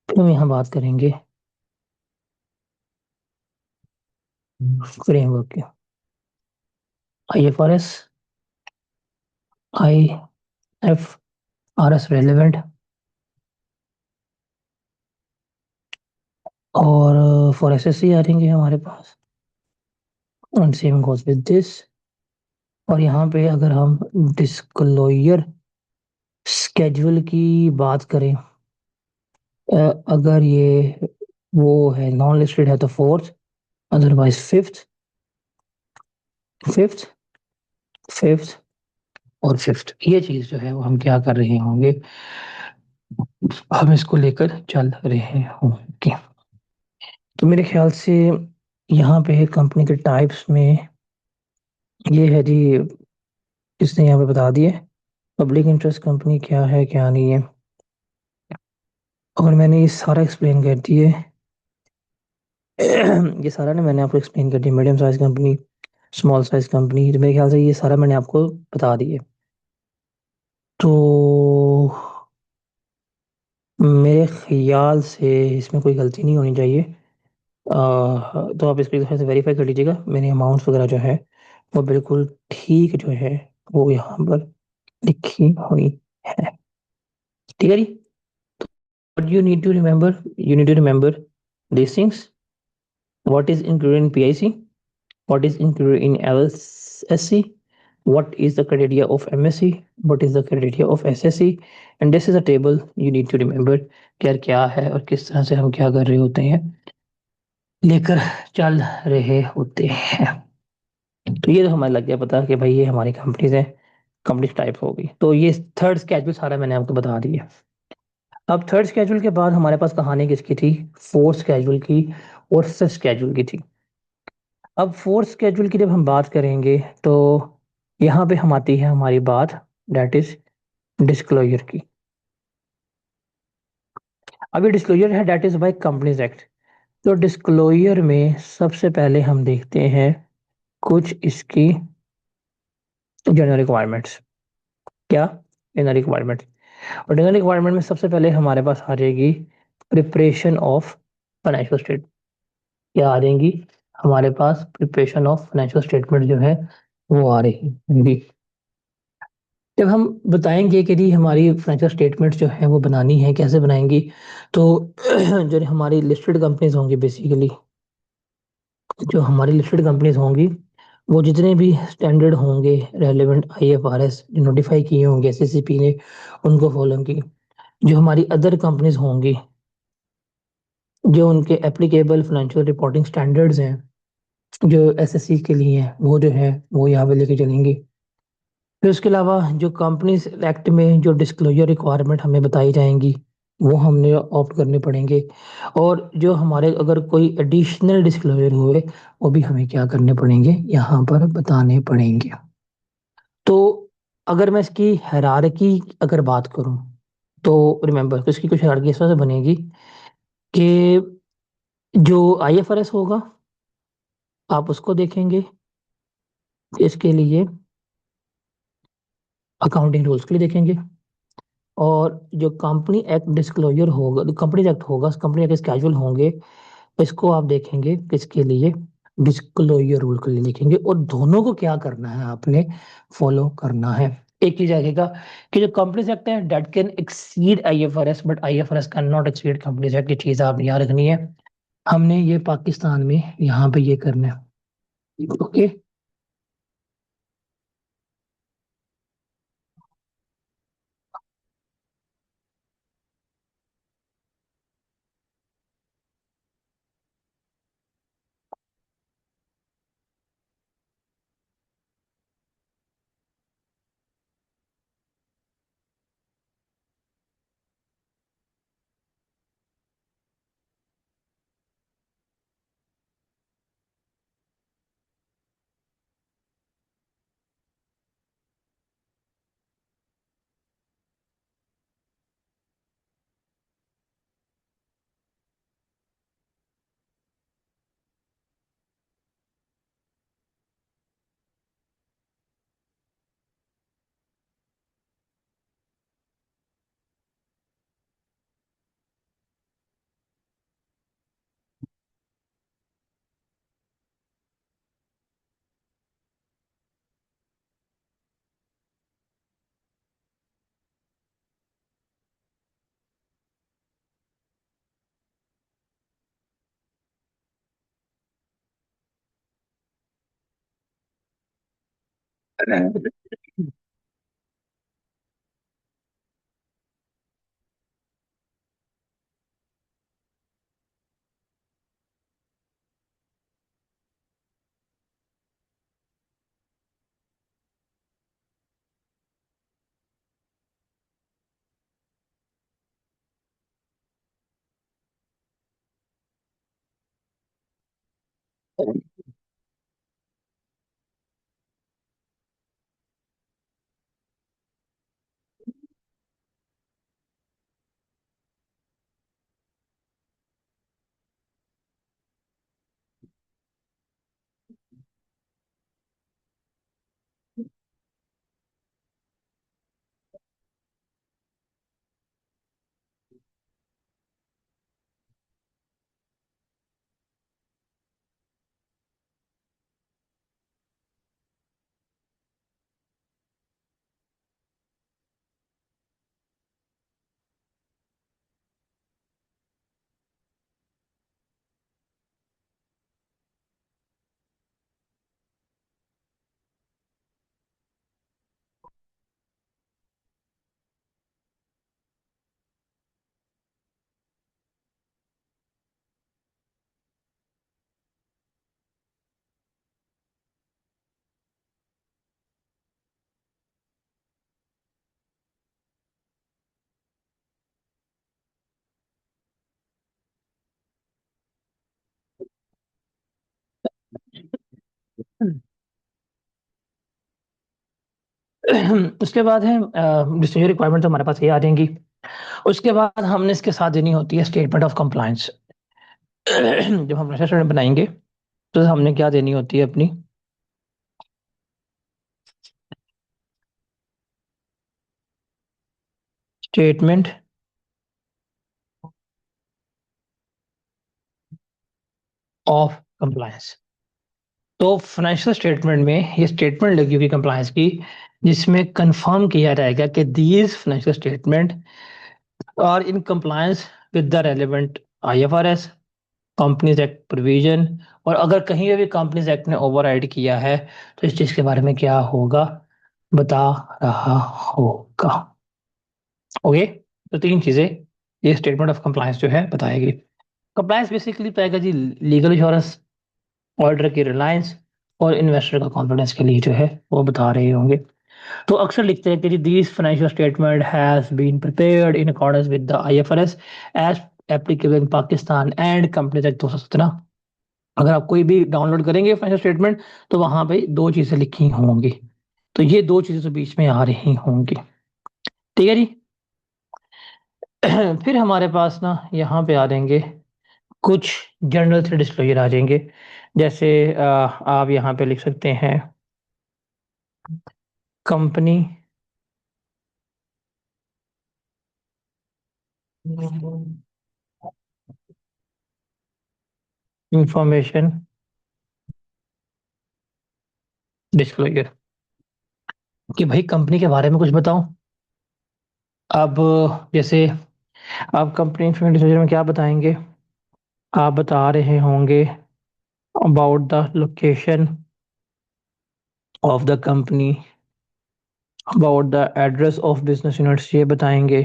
फिर हम यहाँ बात करेंगे फ्रेमवर्क की। आईएफआरएस, आईएफआरएस रेलेवेंट, और फॉर एसएससी आ रहेंगे हमारे पास and same goes with this. और यहाँ पे अगर हम डिस्क्लोजर स्केड्यूल की बात करें, अगर ये वो है नॉन लिस्टेड है तो fourth, otherwise fifth, fifth, fifth और फिफ्थ। ये चीज जो है वो हम क्या कर रहे होंगे, हम इसको लेकर चल रहे होंगे। तो मेरे ख्याल से यहाँ पे कंपनी के टाइप्स में ये है जी, इसने यहाँ पे बता दिए पब्लिक इंटरेस्ट कंपनी क्या है क्या नहीं है। और मैंने ये सारा एक्सप्लेन कर दिए। ये सारा ना मैंने आपको एक्सप्लेन कर दिया, medium size company, small size company, तो मेरे ख्याल से ये सारा मैंने आपको बता दिए। तो मेरे ख्याल से इसमें कोई गलती नहीं होनी चाहिए। तो आप इसको एक दफ़े से वेरीफाई कर लीजिएगा, मेरी अमाउंट्स वगैरह जो है वो बिल्कुल ठीक जो है वो यहाँ पर लिखी हुई है। ठीक है जी। But you need to remember these things. What is included in PIC? What is included in LSSC? What is the criteria of MSc? What is the criteria of SSC? And this is a table you need to remember कि यार क्या है और किस तरह से हम क्या कर रहे होते हैं, लेकर चल रहे होते हैं। तो ये तो हमें लग गया पता कि भाई ये हमारी कंपनीज हैं, कंपनी टाइप होगी। तो ये थर्ड स्केड्यूल सारा मैंने आपको बता दिया। अब थर्ड स्केड्यूल के बाद हमारे पास कहानी किसकी थी? फोर्थ स्केड्यूल की और फिफ्थ स्केड्यूल की थी। अब फोर्थ स्केड्यूल की जब हम बात करेंगे तो यहाँ पे हम आती है हमारी बात, दैट इज डिस्क्लोजर की। अभी डिस्क्लोजर है that is by companies act. तो डिस्क्लोजर में सबसे पहले हम देखते हैं कुछ इसकी जनरल रिक्वायरमेंट्स। क्या जनरल रिक्वायरमेंट्स? और जनरल रिक्वायरमेंट में सबसे पहले हमारे पास आ जाएगी प्रिपरेशन ऑफ फाइनेंशियल स्टेट। क्या आ जाएंगी हमारे पास? प्रिपरेशन ऑफ फाइनेंशियल स्टेटमेंट जो है वो आ रही है। जब हम बताएंगे कि जी हमारी फाइनेंशियल स्टेटमेंट जो है वो बनानी है, कैसे बनाएंगी, तो जो हमारी लिस्टेड कंपनीज होंगी बेसिकली, जो हमारी लिस्टेड कंपनीज होंगी वो जितने भी स्टैंडर्ड होंगे रेलेवेंट आईएफआरएस जो नोटिफाई किए होंगे एसएससीपी ने, उनको फॉलो की। जो हमारी अदर कंपनीज होंगी जो उनके एप्लीकेबल फाइनेंशियल रिपोर्टिंग स्टैंडर्ड्स हैं जो एसएससी के लिए हैं वो जो है वो यहाँ पे लेके चलेंगे। फिर उसके अलावा जो कंपनीज एक्ट में जो डिस्क्लोजर रिक्वायरमेंट हमें बताई जाएंगी वो हमने ऑप्ट करने पड़ेंगे। और जो हमारे अगर कोई एडिशनल डिस्क्लोजर हुए वो भी हमें क्या करने पड़ेंगे, यहाँ पर बताने पड़ेंगे। तो अगर मैं इसकी हायरार्की अगर बात करूं तो रिमेंबर तो इसकी कुछ हायरार्की इस तरह से बनेगी कि जो आईएफआरएस होगा आप उसको देखेंगे, इसके लिए अकाउंटिंग रूल्स के लिए देखेंगे। और जो कंपनी एक्ट डिस्क्लोजर होगा, कंपनी एक्ट होगा, कंपनी एक्ट कैजुअल होंगे, इसको आप देखेंगे किसके लिए? डिस्क्लोजर रूल के लिए देखेंगे। और दोनों को क्या करना है आपने? फॉलो करना है। एक चीज आएगा कि जो कंपनीज एक्ट है that can exceed IFRS but IFRS can not exceed companies act. ये चीज आपने याद रखनी है। हमने ये पाकिस्तान में यहाँ पे ये करना है। ओके। उसके बाद है डिस्क्लोजर रिक्वायरमेंट तो हमारे पास ये आ जाएंगी। उसके बाद हमने इसके साथ देनी होती है स्टेटमेंट ऑफ कंप्लायंस। जब हम फ्रेशर स्टूडेंट बनाएंगे तो हमने क्या देनी होती है अपनी स्टेटमेंट ऑफ कंप्लायंस। तो फाइनेंशियल स्टेटमेंट में ये स्टेटमेंट लगी हुई कंप्लायंस की, जिसमें कंफर्म किया जाएगा कि these financial statement are in compliance with the relevant IFRS, companies act provision. और अगर कहीं भी कंपनीज एक्ट ने ओवरराइड किया है तो इस चीज के बारे में क्या होगा, बता रहा होगा। ओके। तो तीन चीजें ये स्टेटमेंट ऑफ कंप्लायंस जो है बताएगी। कंप्लायंस बेसिकली पाएगा जी लीगल इंश्योरेंस, ऑर्डर की रिलायंस और इन्वेस्टर का कॉन्फिडेंस के लिए जो है वो बता रहे होंगे। तो अक्सर लिखते हैं कि जी this financial statement has been prepared in accordance with the IFRS as applicable in Pakistan and companies act 217। अगर आप कोई भी डाउनलोड करेंगे फाइनेंशियल स्टेटमेंट तो वहां पे दो चीजें लिखी होंगी, तो ये दो चीजें तो बीच में आ रही होंगी। ठीक है जी। फिर हमारे पास ना यहाँ पे आ जाएंगे कुछ जनरल से डिस्क्लोजर आ जाएंगे। जैसे आप यहाँ पे लिख सकते हैं कंपनी इंफॉर्मेशन डिस्क्लोजर, कि भाई कंपनी के बारे में कुछ बताओ। अब जैसे आप कंपनी इंफॉर्मेशन डिस्क्लोजर में क्या बताएंगे, आप बता रहे होंगे about the location of the company, about the address of business units, ये बताएंगे।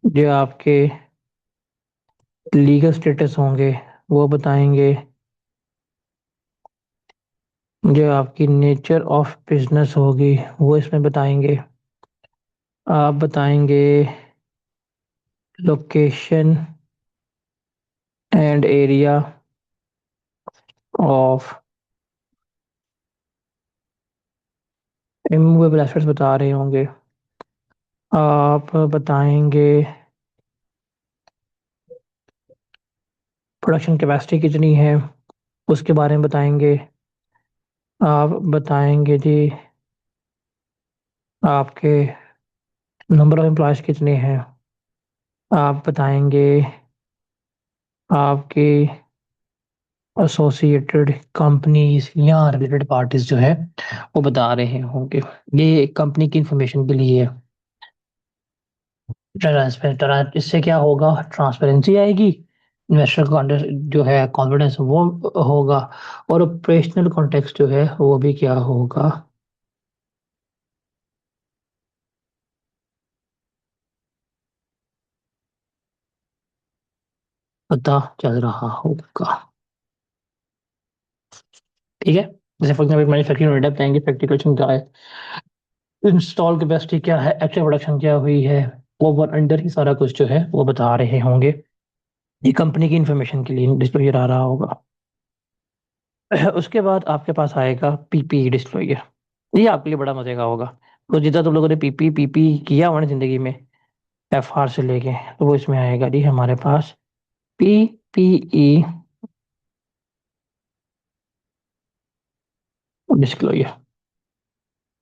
जो आपके लीगल स्टेटस होंगे वो बताएंगे। जो आपकी नेचर ऑफ बिजनेस होगी वो इसमें बताएंगे। आप बताएंगे location and area of immovable assets बता रहे होंगे। आप बताएंगे प्रोडक्शन कैपेसिटी कितनी है उसके बारे में बताएंगे। आप बताएंगे जी आपके नंबर ऑफ एम्प्लॉयज कितने हैं। आप बताएंगे आपकी एसोसिएटेड कंपनीज या रिलेटेड पार्टीज जो है वो बता रहे होंगे। ये कंपनी की इंफॉर्मेशन के लिए है। ट्रांसपेरेंट, इससे क्या होगा, ट्रांसपेरेंसी आएगी, इन्वेस्टर का जो है कॉन्फिडेंस वो होगा, और ऑपरेशनल कॉन्टेक्स्ट जो है वो भी क्या होगा, पता चल रहा होगा। ठीक है। जैसे फॉर एग्जाम्पल मैन्युफैक्चरिंग यूनिट बताएंगे फैक्ट्रिकेशन क्या है, इंस्टॉल कैपेसिटी क्या है, एक्चुअल प्रोडक्शन क्या हुई है, ओवर अंडर ही सारा कुछ जो है वो बता रहे होंगे। ये कंपनी की इंफॉर्मेशन के लिए डिस्क्लोजर आ रहा होगा। उसके बाद आपके पास आएगा पीपी डिस्क्लोजर। ये आपके लिए बड़ा मजे का होगा। तो जितना तुम लोगों ने पीपी पीपी किया हुआ ना जिंदगी में, एफ आर से लेके, तो वो इसमें आएगा जी हमारे पास पीपीई डिस्क्लोजर।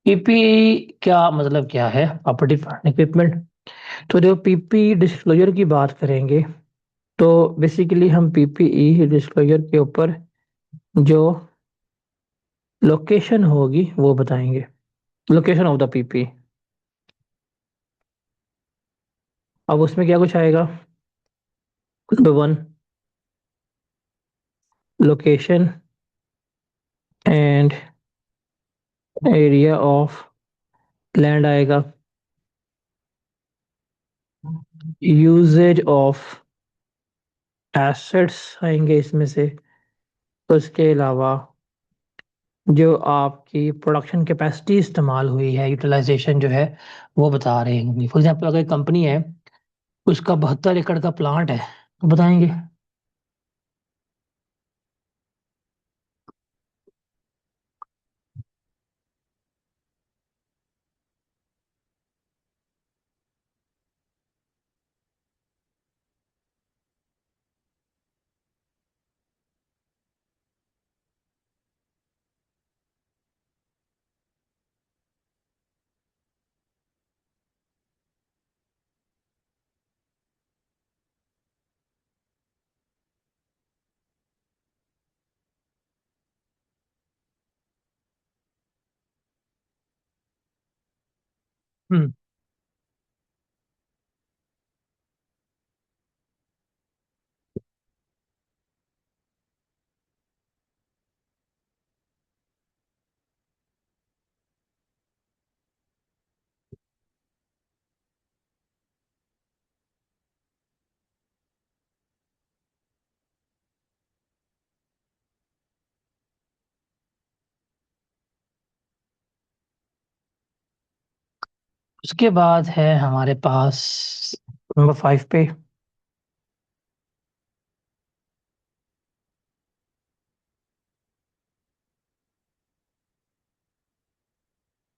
पीपीई क्या मतलब क्या है, प्रॉपर्टी इक्विपमेंट। तो जो पीपी डिस्क्लोजर की बात करेंगे तो बेसिकली हम पीपीई डिस्क्लोजर के ऊपर जो लोकेशन होगी वो बताएंगे, लोकेशन ऑफ द पीपी। अब उसमें क्या कुछ आएगा, number one location and area of land आएगा, यूजेज ऑफ एसेट्स आएंगे इसमें से। उसके अलावा जो आपकी प्रोडक्शन कैपेसिटी इस्तेमाल हुई है, यूटिलाइजेशन जो है वो बता रहे होंगे। फॉर एग्जाम्पल अगर कंपनी है उसका 72 एकड़ का प्लांट है तो बताएंगे। हम्म। उसके बाद है हमारे पास नंबर 5 पे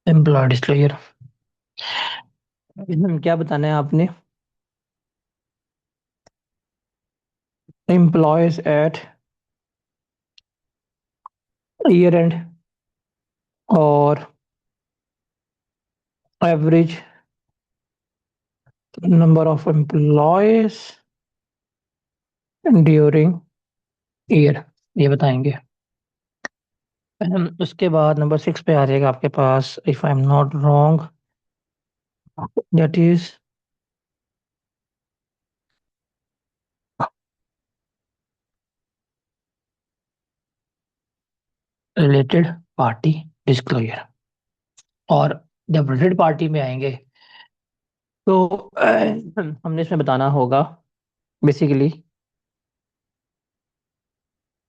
एम्प्लॉय डिस्क्लोजर। इसमें क्या बताना है आपने? एम्प्लॉयज एट ईयर एंड और average number of employees during year, ये बताएंगे। उसके बाद नंबर 6 पे आ जाएगा आपके पास, if I am not wrong, that is related party disclosure. और जब रिलेटेड पार्टी में आएंगे तो हमने इसमें बताना होगा बेसिकली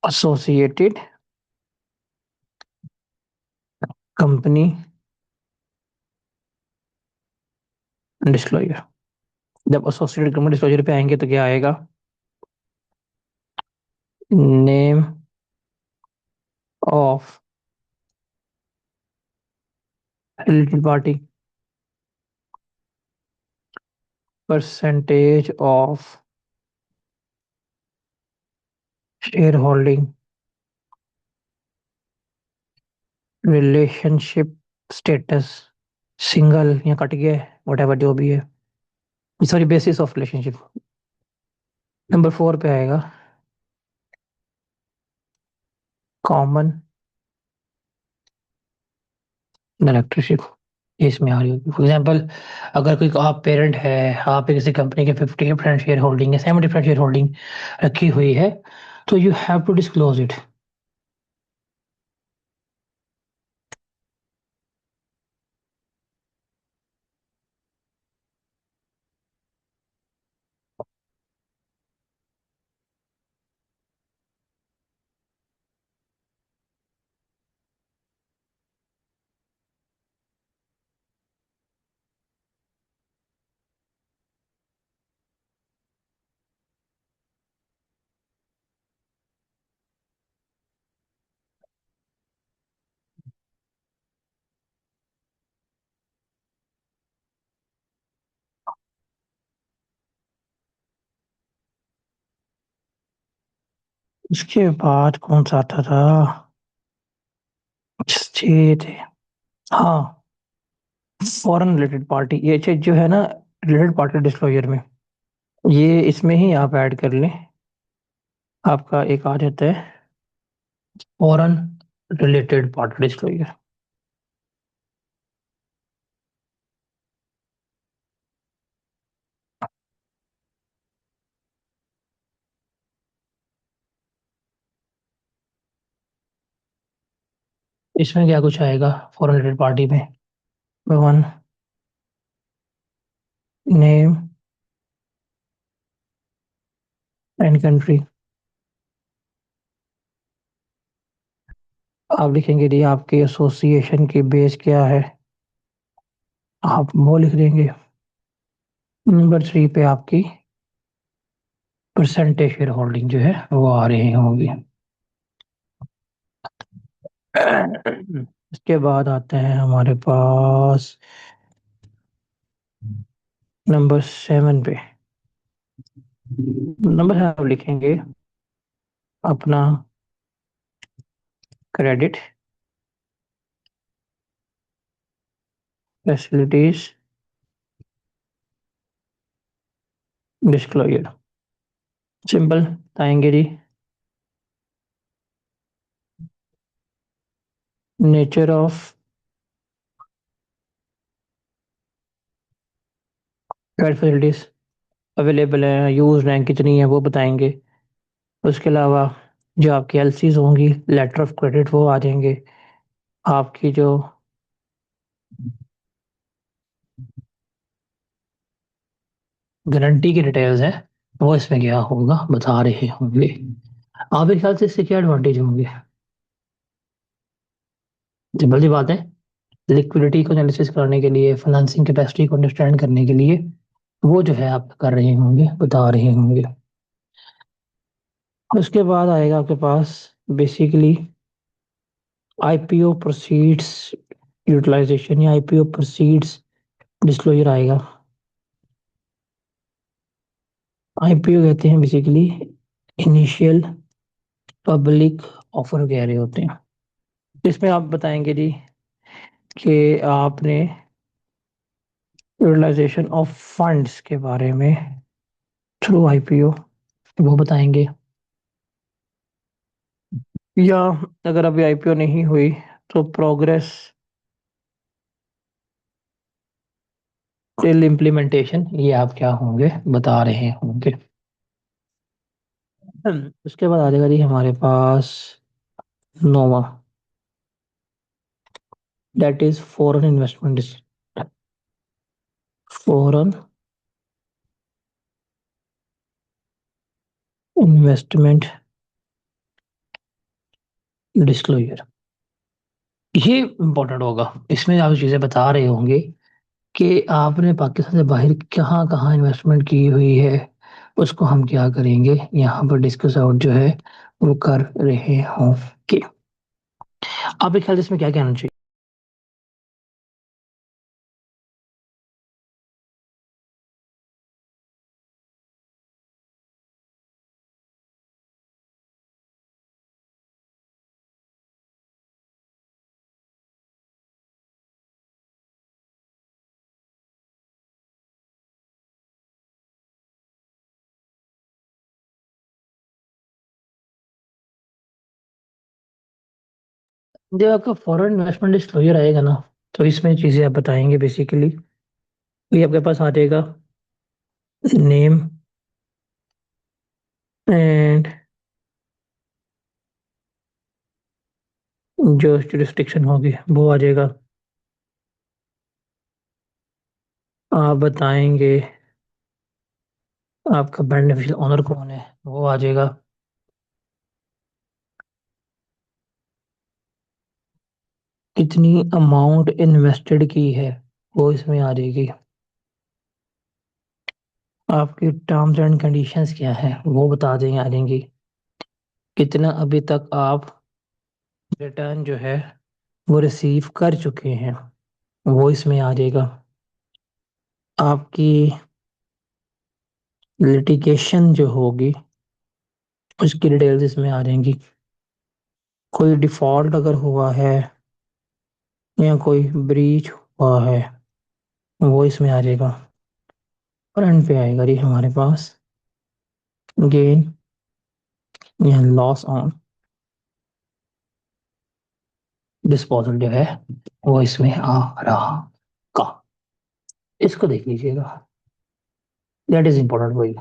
एसोसिएटेड कंपनी डिस्क्लोजर। जब एसोसिएटेड कंपनी डिस्क्लोजर पे आएंगे तो क्या आएगा? Name of related party, percentage of share holding, relationship status, single या कट गया है, वट जो भी है, sorry basis of relationship. Number 4 पे आएगा कॉमन डायरेक्टरशिप। इसमें आ रही होगी फॉर एग्जाम्पल, अगर कोई आप पेरेंट है, आप किसी कंपनी के 50% शेयर होल्डिंग या 70% शेयर होल्डिंग रखी हुई है, तो you have to disclose it. उसके बाद कौन सा आता था? ये थे, हाँ, फॉरेन रिलेटेड पार्टी। ये चीज जो है ना, रिलेटेड पार्टी डिस्क्लोजर में, ये इसमें ही आप ऐड कर लें। आपका एक आ जाता है फॉरेन रिलेटेड पार्टी डिस्क्लोजर। इसमें क्या कुछ आएगा फॉरेन रिलेटेड पार्टी में? One, name and country. आप लिखेंगे जी आपके एसोसिएशन की बेस क्या है, आप वो लिख देंगे। नंबर 3 पे आपकी परसेंटेज शेयर होल्डिंग जो है वो आ रही होगी। इसके बाद आते हैं हमारे पास नंबर 7 पे। नंबर है, आप लिखेंगे अपना क्रेडिट फैसिलिटीज डिस्क्लोजर। सिंपल आएंगे जी, nature of credit facilities available हैं, यूज हैं, कितनी है वो बताएंगे। उसके अलावा जो आपकी एलसीज होंगी, लेटर ऑफ क्रेडिट, वो आ जाएंगे। आपकी जो गारंटी की डिटेल्स है वो इसमें क्या होगा बता रहे होंगे। आपके ख्याल से इससे क्या एडवांटेज होंगे? सिंपल सी बात है, लिक्विडिटी को एनालिसिस करने के लिए, फाइनेंसिंग कैपेसिटी को अंडरस्टैंड करने के लिए वो जो है आप कर रहे होंगे, बता रहे होंगे। उसके बाद आएगा आपके पास बेसिकली आईपीओ प्रोसीड्स यूटिलाइजेशन या आईपीओ प्रोसीड्स डिस्क्लोजर आएगा। आईपीओ कहते हैं बेसिकली इनिशियल पब्लिक ऑफर कह रहे होते हैं। इसमें आप बताएंगे जी कि आपने यूटिलाइजेशन ऑफ फंड्स के बारे में थ्रू आईपीओ वो बताएंगे। या अगर अभी आईपीओ नहीं हुई तो प्रोग्रेस टिल इम्प्लीमेंटेशन ये आप क्या होंगे बता रहे होंगे। उसके बाद आ जाएगा जी हमारे पास नोवा, that is foreign investment, foreign investment disclosure. ये इम्पोर्टेंट होगा, इसमें आप चीजें बता रहे होंगे कि आपने पाकिस्तान से बाहर कहाँ कहाँ इन्वेस्टमेंट की हुई है, उसको हम क्या करेंगे यहाँ पर डिस्कस आउट जो है वो कर रहे होंगे। आपके ख्याल से इसमें क्या कहना चाहिए? जब आपका फॉरेन इन्वेस्टमेंट डिस्क्लोजर आएगा ना, तो इसमें चीजें आप बताएंगे बेसिकली। ये आपके पास आ जाएगा नेम एंड जो जुरिस्डिक्शन होगी वो आ जाएगा। आप बताएंगे आपका बेनिफिशियल ओनर कौन है वो आ जाएगा। कितनी अमाउंट इन्वेस्टेड की है वो इसमें आ जाएगी। आपकी टर्म्स एंड कंडीशंस क्या है वो बता देंगे, आ जाएंगी। कितना अभी तक आप रिटर्न जो है वो रिसीव कर चुके हैं वो इसमें आ जाएगा। आपकी लिटिगेशन जो होगी उसकी डिटेल्स इसमें आ जाएंगी। कोई डिफॉल्ट अगर हुआ है या कोई ब्रीच हुआ है वो इसमें आ जाएगा। और एंड पे आएगा जी हमारे पास गेन या लॉस ऑन डिस्पोजल जो है वो इसमें आ रहा का। इसको देख लीजिएगा, दैट इज इम्पोर्टेंट वही।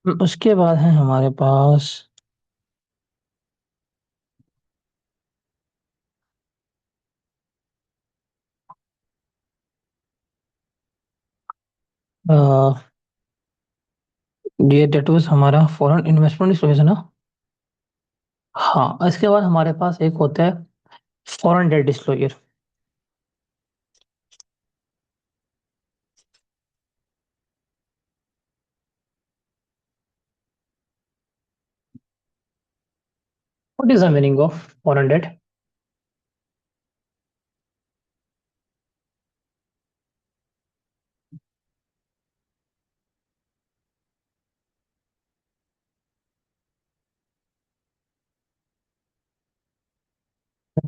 उसके बाद है हमारे पास ये डेट वाज हमारा फॉरेन इन्वेस्टमेंट डिस्क्लोजर ना। हाँ, इसके बाद हमारे पास एक होता है foreign debt disclosure. What is the meaning of foreign debt?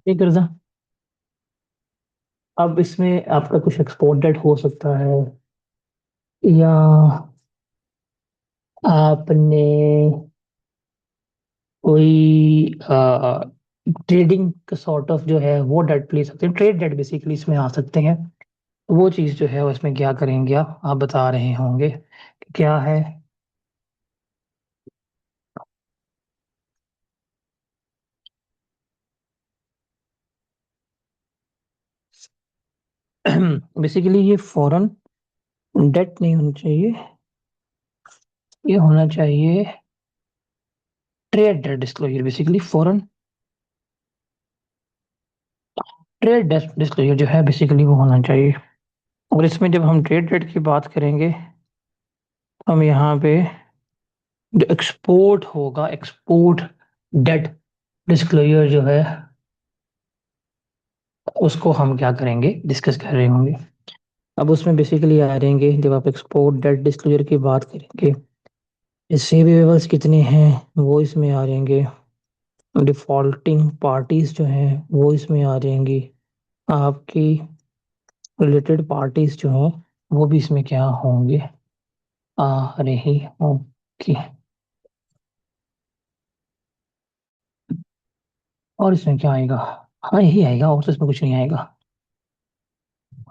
कर्जा। अब इसमें आपका कुछ एक्सपोर्ट डेट हो सकता है, या आपने कोई ट्रेडिंग का सॉर्ट ऑफ जो है वो डेट ले सकते हैं, ट्रेड डेट बेसिकली इसमें आ सकते हैं। वो चीज़ जो है वो इसमें क्या करेंगे आप बता रहे होंगे कि क्या है। बेसिकली ये फॉरेन डेट नहीं होना चाहिए, ये होना चाहिए trade debt disclosure. Basically foreign trade debt disclosure जो है बेसिकली वो होना चाहिए। और इसमें जब हम ट्रेड डेट की बात करेंगे, हम यहाँ पे जो एक्सपोर्ट होगा, एक्सपोर्ट डेट डिस्क्लोजर जो है उसको हम क्या करेंगे, डिस्कस कर रहे होंगे। अब उसमें बेसिकली आ रहेंगे, जब आप एक्सपोर्ट डेट डिस्क्लोजर की बात करेंगे, रिसीवेबल्स कितने हैं वो इसमें आ जाएंगे, डिफॉल्टिंग पार्टीज जो हैं वो इसमें आ जाएंगी, आपकी रिलेटेड पार्टीज जो हैं वो भी इसमें क्या होंगे, आ रही होंगी। और इसमें क्या आएगा? हाँ, यही आएगा, और तो इसमें कुछ नहीं आएगा।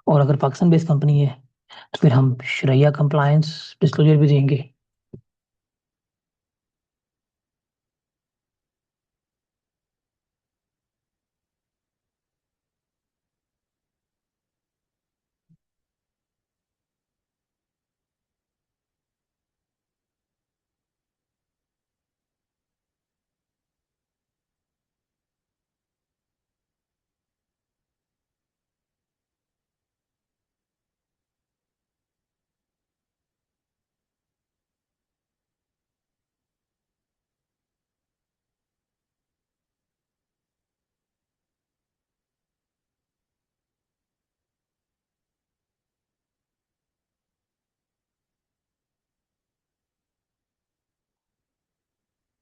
और अगर पाकिस्तान बेस्ड कंपनी है तो फिर हम शरिया कंप्लायंस डिस्क्लोजर भी देंगे।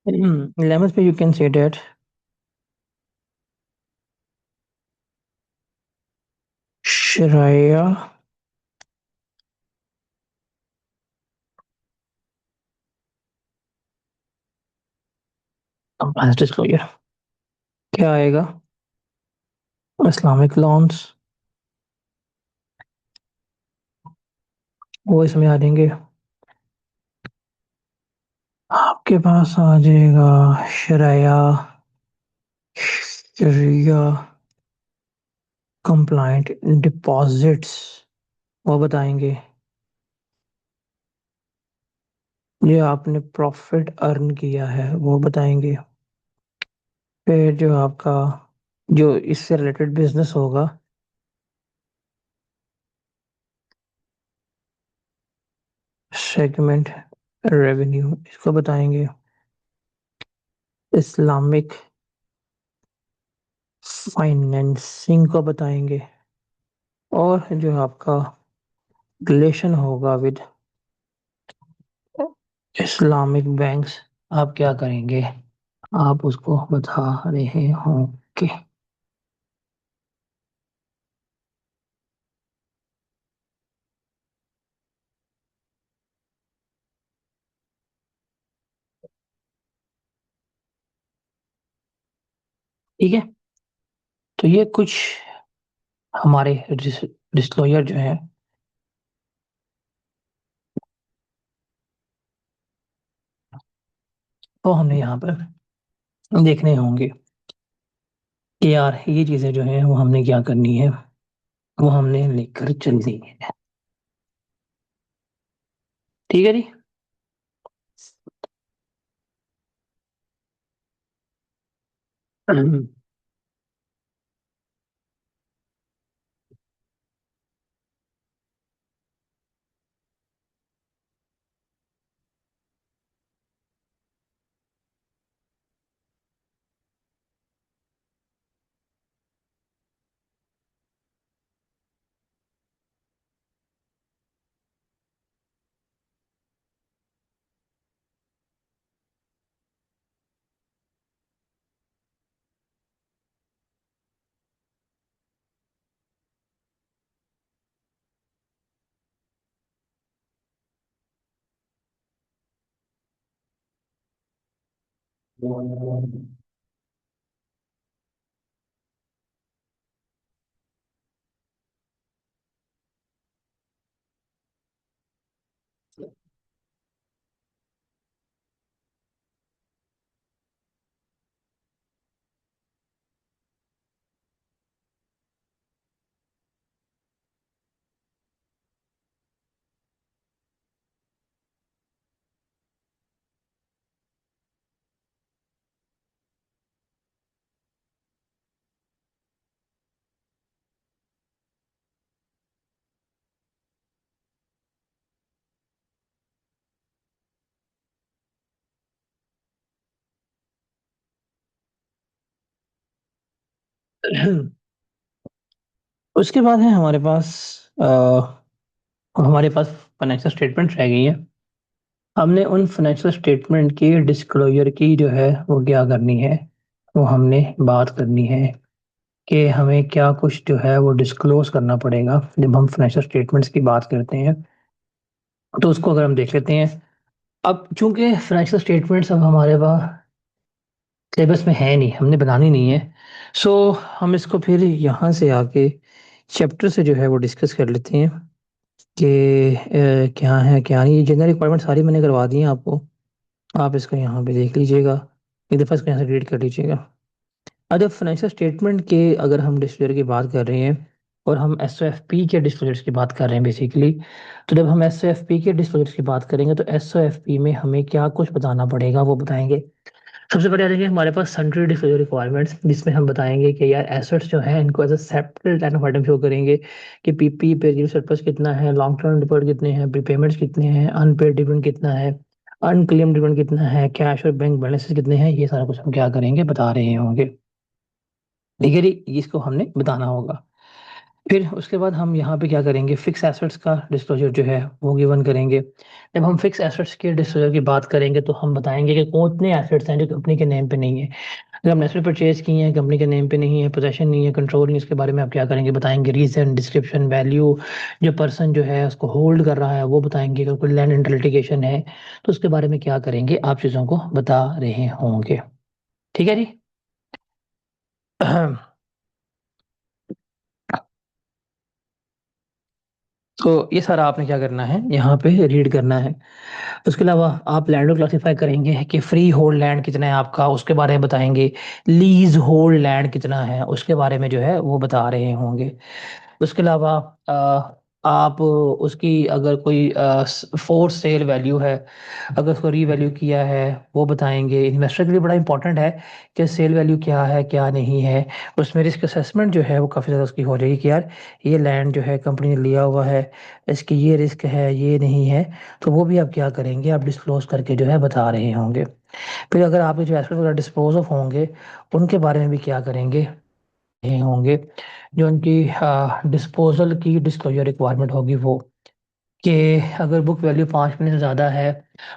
Lemons पे you can say that शराया कंप्लायंस डिस्क्लोजर क्या आएगा, इस्लामिक लॉन्स वो इसमें आ जाएंगे। आपके पास आ जाएगा शराया शरिया कंप्लाइंट डिपॉजिट्स, वो बताएंगे। ये आपने प्रॉफिट अर्न किया है वो बताएंगे। फिर जो आपका जो इससे रिलेटेड बिजनेस होगा, सेगमेंट रेवेन्यू इसको बताएंगे। इस्लामिक फाइनेंसिंग को बताएंगे। और जो आपका रिलेशन होगा विद इस्लामिक बैंक्स, आप क्या करेंगे, आप उसको बता रहे होंगे। ठीक है, तो ये कुछ हमारे डिस्क्लोजर जो है वो हमने यहाँ पर देखने होंगे कि यार ये चीजें जो है वो हमने क्या करनी है, वो हमने लेकर चलनी है। ठीक है जी। उसके बाद है हमारे पास फाइनेंशियल स्टेटमेंट्स रह गई हैं। हमने उन फाइनेंशियल स्टेटमेंट की डिस्क्लोजर की जो है वो क्या करनी है, वो हमने बात करनी है कि हमें क्या कुछ जो है वो डिस्क्लोज करना पड़ेगा जब हम फाइनेंशियल स्टेटमेंट्स की बात करते हैं। तो उसको अगर हम देख लेते हैं, अब चूंकि फाइनेंशियल स्टेटमेंट्स अब हमारे पास सिलेबस में है नहीं, हमने बनानी नहीं है। सो हम इसको फिर यहाँ से आके चैप्टर से जो है वो डिस्कस कर लेते हैं कि क्या है क्या नहीं। ये जनरल रिक्वायरमेंट सारी मैंने करवा दी हैं आपको, आप इसको यहाँ पे देख लीजिएगा, एक दफ़ा इसको यहाँ से रीड कर लीजिएगा। अगर फाइनेंशियल स्टेटमेंट के अगर हम डिस्क्लोजर की बात कर रहे हैं और हम एस एफ पी के डिस्क्लोजर्स की बात कर रहे हैं बेसिकली, तो जब हम एस एफ पी के डिस्क्लोजर्स की बात करेंगे तो एस एफ पी में हमें क्या कुछ बताना पड़ेगा वो बताएंगे। सबसे पहले आ जाएंगे हमारे पास सन्ड्री डिस्क्लोजर रिक्वायरमेंट्स, जिसमें हम बताएंगे कि यार एसेट्स जो हैं इनको as a separate line of item show करेंगे कि पीपी पे सरप्लस कितना है, लॉन्ग टर्म डिफर्ड कितने हैं, प्रीपेमेंट्स कितने हैं, अनपेड डिविडेंड कितना है, अनक्लेम्ड डिविडेंड कितना है, कैश और बैंक बैलेंसेस कितने हैं, ये सारा कुछ हम क्या करेंगे बता रहे होंगे। ठीक है जी, इसको हमने बताना होगा। फिर उसके बाद हम यहाँ पे क्या करेंगे, फिक्स एसेट्स का डिस्क्लोजर जो है वो गिवन करेंगे। जब हम फिक्स एसेट्स के डिस्क्लोजर की बात करेंगे तो हम बताएंगे कि कितने एसेट्स हैं जो कंपनी के नेम पे नहीं है। अगर हमने एसेट परचेज की हैं, कंपनी के नेम पे नहीं है, पोजेशन नहीं है, कंट्रोल नहीं, इसके बारे में आप क्या करेंगे बताएंगे, रीजन, डिस्क्रिप्शन, वैल्यू, जो पर्सन जो है उसको होल्ड कर रहा है वो बताएंगे। अगर कोई लैंड इंटर लिटिगेशन है तो उसके बारे में क्या करेंगे, आप चीज़ों को बता रहे होंगे। ठीक है जी। तो ये सारा आपने क्या करना है, यहाँ पे रीड करना है। उसके अलावा आप लैंड को क्लासिफाई करेंगे कि फ्री होल्ड लैंड कितना है आपका, उसके बारे में बताएंगे। लीज होल्ड लैंड कितना है उसके बारे में जो है वो बता रहे होंगे। उसके अलावा आप उसकी अगर कोई फोर्स सेल वैल्यू है, अगर उसको रीवैल्यू किया है वो बताएंगे। इन्वेस्टर के लिए बड़ा इंपॉर्टेंट है कि सेल वैल्यू क्या है क्या नहीं है। उसमें रिस्क असेसमेंट जो है वो काफ़ी ज़्यादा उसकी हो जाएगी कि यार ये लैंड जो है कंपनी ने लिया हुआ है, इसकी ये रिस्क है ये नहीं है। तो वो भी आप क्या करेंगे, आप डिस्क्लोज करके जो है बता रहे होंगे। फिर अगर आपके जो एसेट वगैरह डिस्पोज ऑफ होंगे उनके बारे में भी क्या करेंगे, ये होंगे जो उनकी डिस्पोजल की डिस्क्लोजर रिक्वायरमेंट होगी वो, कि अगर बुक वैल्यू 5 मिनट से ज़्यादा है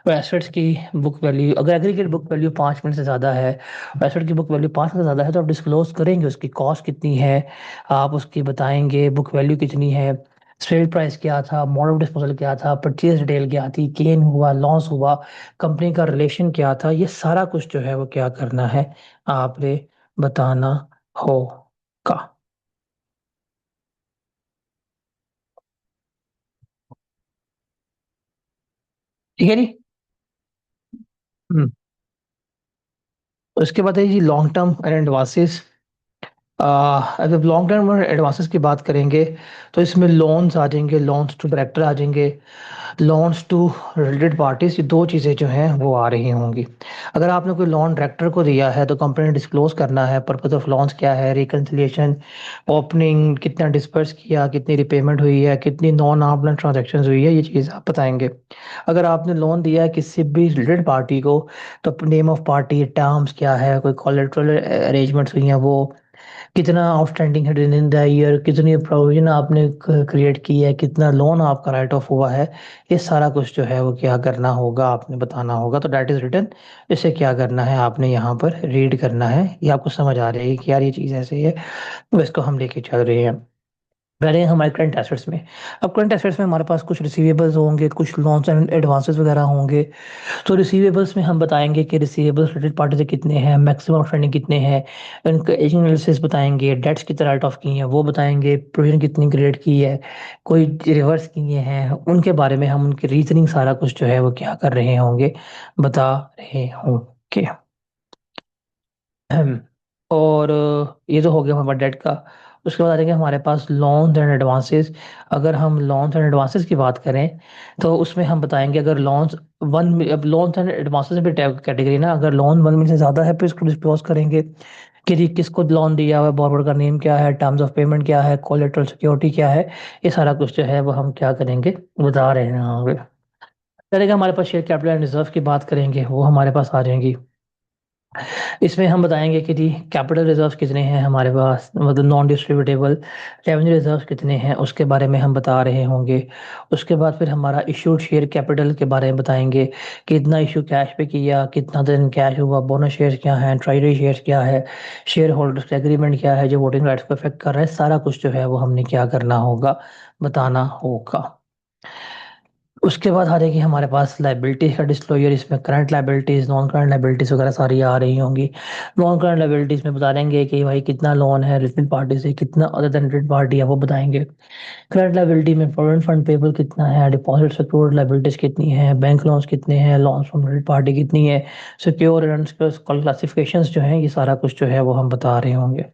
और एसेट्स की बुक वैल्यू, अगर एग्रीगेट बुक वैल्यू 5 मिनट से ज़्यादा है और एसेट की बुक वैल्यू 5 मिनट से ज़्यादा है, तो आप डिस्क्लोज करेंगे उसकी कॉस्ट कितनी है, आप उसकी बताएंगे बुक वैल्यू कितनी है, सेल प्राइस क्या था, मोड ऑफ डिस्पोजल क्या था, परचेज डिटेल क्या थी, गेन हुआ लॉस हुआ, कंपनी का रिलेशन क्या था, ये सारा कुछ जो है वो क्या करना है, आपने बताना होगा। ठीक है जी। हम्म। उसके बाद है जी लॉन्ग टर्म एंड एडवांसेस। अगर लॉन्ग टर्म एडवांसेस की बात करेंगे तो इसमें लोन्स आ जाएंगे, लोन्स टू डायरेक्टर आ जाएंगे, लोन्स टू रिलेटेड पार्टीज, ये दो चीज़ें जो हैं वो आ रही होंगी। अगर आपने कोई लोन डायरेक्टर को दिया है तो कंपनी ने डिस्क्लोज करना है पर्पज ऑफ लॉन्स क्या है, रिकन्सिलिएशन, ओपनिंग, कितना डिस्पर्स किया, कितनी रिपेमेंट हुई है, कितनी नॉन आर्मल ट्रांजेक्शन हुई है, ये चीज़ आप बताएंगे। अगर आपने लोन दिया है किसी भी रिलेटेड पार्टी को तो नेम ऑफ पार्टी, टर्म्स क्या है, कोई कोलेटरल अरेंजमेंट्स हुई हैं वो, कितना आउटस्टैंडिंग है इन द ईयर, कितनी प्रोविजन आपने क्रिएट की है, कितना लोन आपका राइट ऑफ हुआ है, ये सारा कुछ जो है वो क्या करना होगा, आपने बताना होगा। तो डेट इज रिटन, इसे क्या करना है आपने यहाँ पर रीड करना है। ये आपको समझ आ रही है कि यार ये चीज़ ऐसे है, तो इसको हम लेके चल रहे हैं। पहले हमारे करंट एसेट्स में, अब करंट एसेट्स में हमारे पास कुछ रिसीवेबल्स होंगे, कुछ लोन्स एंड एडवांसेस वगैरह होंगे। तो रिसीवेबल्स में हम बताएंगे कि रिसीवेबल्स क्रेडिट पार्टी से कितने हैं, मैक्सिमम आउटस्टैंडिंग कितने हैं, इनका एजिंग एनालिसिस बताएंगे, डेट्स कितने राइट ऑफ की हैं वो बताएंगे, प्रोविजन कितनी क्रिएट की है, कोई रिवर्स किए हैं उनके बारे में हम उनकी रीजनिंग सारा कुछ जो है वो क्या कर रहे होंगे, बता रहे होंगे। और ये तो हो गया हमारा डेट का। उसके बाद आ जाएंगे हमारे पास लोन्स एंड एडवांसेस। अगर हम लोन्स एंड एडवांसेस की बात करें तो उसमें हम बताएंगे अगर लोन्स वन, अब लोन्स एंड एडवांसेस भी कैटेगरी ना, अगर लोन 1 मिलियन से ज्यादा है तो इसको डिस्क्लोज करेंगे कि जी किसको लोन दिया हुआ है, बोरोवर का नेम क्या है, टर्म्स ऑफ पेमेंट क्या है, कोलेटरल सिक्योरिटी क्या है, ये सारा कुछ जो है वो हम क्या करेंगे, बता रहे होंगे। चलेगा, हमारे पास शेयर कैपिटल एंड रिजर्व की बात करेंगे, वो हमारे पास आ जाएंगी। इसमें हम बताएंगे कि जी कैपिटल रिजर्व्स कितने हैं हमारे पास, मतलब नॉन डिस्ट्रीब्यूटेबल रेवेन्यू रिजर्व्स कितने हैं उसके बारे में हम बता रहे होंगे। उसके बाद फिर हमारा इशूड शेयर कैपिटल के बारे में बताएंगे, कितना इशू कैश पे किया, कितना दिन कैश हुआ, बोनस शेयर क्या है, ट्रेजरी शेयर क्या है, शेयर होल्डर्स का एग्रीमेंट क्या है जो वोटिंग राइट्स को अफेक्ट कर रहा है, सारा कुछ जो है वो हमने क्या करना होगा, बताना होगा। उसके बाद आ जाएगी हमारे पास लाइबिलिटीज का डिस्क्लोजर। इसमें current liabilities, non current liabilities वगैरह सारी आ रही होंगी। नॉन करंट लाइबिलिटीज में बता देंगे कि भाई कितना लोन है रिलेटेड पार्टी से, कितना अदर देन रिलेटेड पार्टी है वो बताएंगे। करंट लाइबिलिटी में प्रोविडेंट फंड पेबल कितना है, डिपॉजिट सिक्योर्ड लाइबिलिटीज कितनी है, बैंक लोन्स कितने हैं, लोन्स फ्रॉम रिलेटेड पार्टी कितनी है, सिक्योर एंड अनसिक्योर क्लासिफिकेशंस जो हैं, ये सारा कुछ जो है वो हम बता रहे होंगे।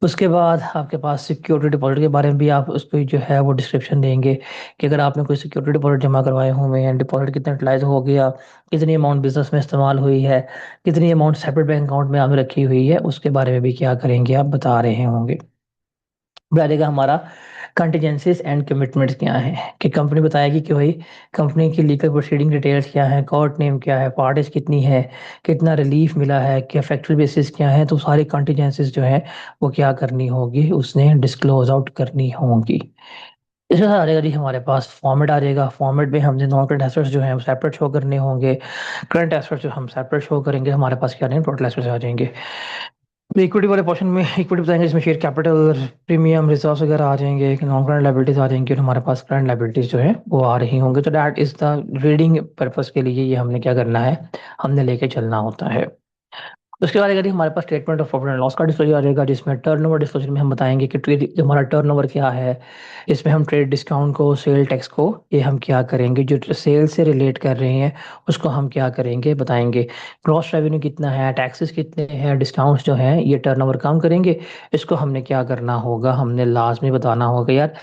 उसके बाद आपके पास सिक्योरिटी डिपॉजिट के बारे में भी आप उसको जो है वो डिस्क्रिप्शन देंगे कि अगर आपने कोई सिक्योरिटी डिपॉजिट जमा करवाए हुए हैं, डिपॉजिट कितना यूटिलाइज हो गया, कितनी अमाउंट बिजनेस में इस्तेमाल हुई है, कितनी अमाउंट सेपरेट बैंक अकाउंट में आपने रखी हुई है, उसके बारे में भी क्या करेंगे, आप बता रहे होंगे। बताएगा हमारा कंटीजेंसीज एंड कमिटमेंट्स क्या है, कि कंपनी बताएगी कि भाई कंपनी की लीगल प्रोसीडिंग डिटेल्स क्या है, कोर्ट नेम क्या है, पार्टीज कितनी है, कितना रिलीफ मिला है, क्या फैक्चुअल बेसिस क्या है, तो सारी कंटीजेंसीज जो है वो क्या करनी होगी, उसने डिस्क्लोज आउट करनी होगी। इसके साथ आ जाएगा जी हमारे पास फॉर्मेट आ जाएगा। फॉर्मेट में हमने नॉन करंट एसेट्स जो है वो सेपरेट शो करने होंगे, करंट एसेट्स जो हम सेपरेट शो करेंगे, हमारे पास क्या नहीं टोटल एसेट्स आ जाएंगे। इक्विटी वाले पोर्शन में इक्विटी बताएंगे, जिसमें शेयर कैपिटल, प्रीमियम, रिजर्व्स वगैरह आ जाएंगे, नॉन करंट लाइबिलिटीज आ जाएंगी, और हमारे पास करंट लाइबिलिटीज जो है वो आ रही होंगे। तो that is the reading purpose के लिए ये हमने क्या करना है, हमने लेके चलना होता है। उसके बाद अगर हमारे पास statement of profit and loss का डिस्क्लोजर आ जाएगा, जिसमें टर्नओवर डिस्क्लोजर में हम बताएंगे कि ट्रेड जो हमारा टर्नओवर क्या है, इसमें हम ट्रेड डिस्काउंट को, सेल टैक्स को, ये हम क्या करेंगे, जो सेल से रिलेट कर रहे हैं उसको हम क्या करेंगे, बताएंगे। ग्रॉस रेवेन्यू कितना है, टैक्सेस कितने हैं, डिस्काउंट्स जो हैं, ये टर्नओवर काम करेंगे। इसको हमने क्या करना होगा, हमने लास्ट में बताना होगा यार,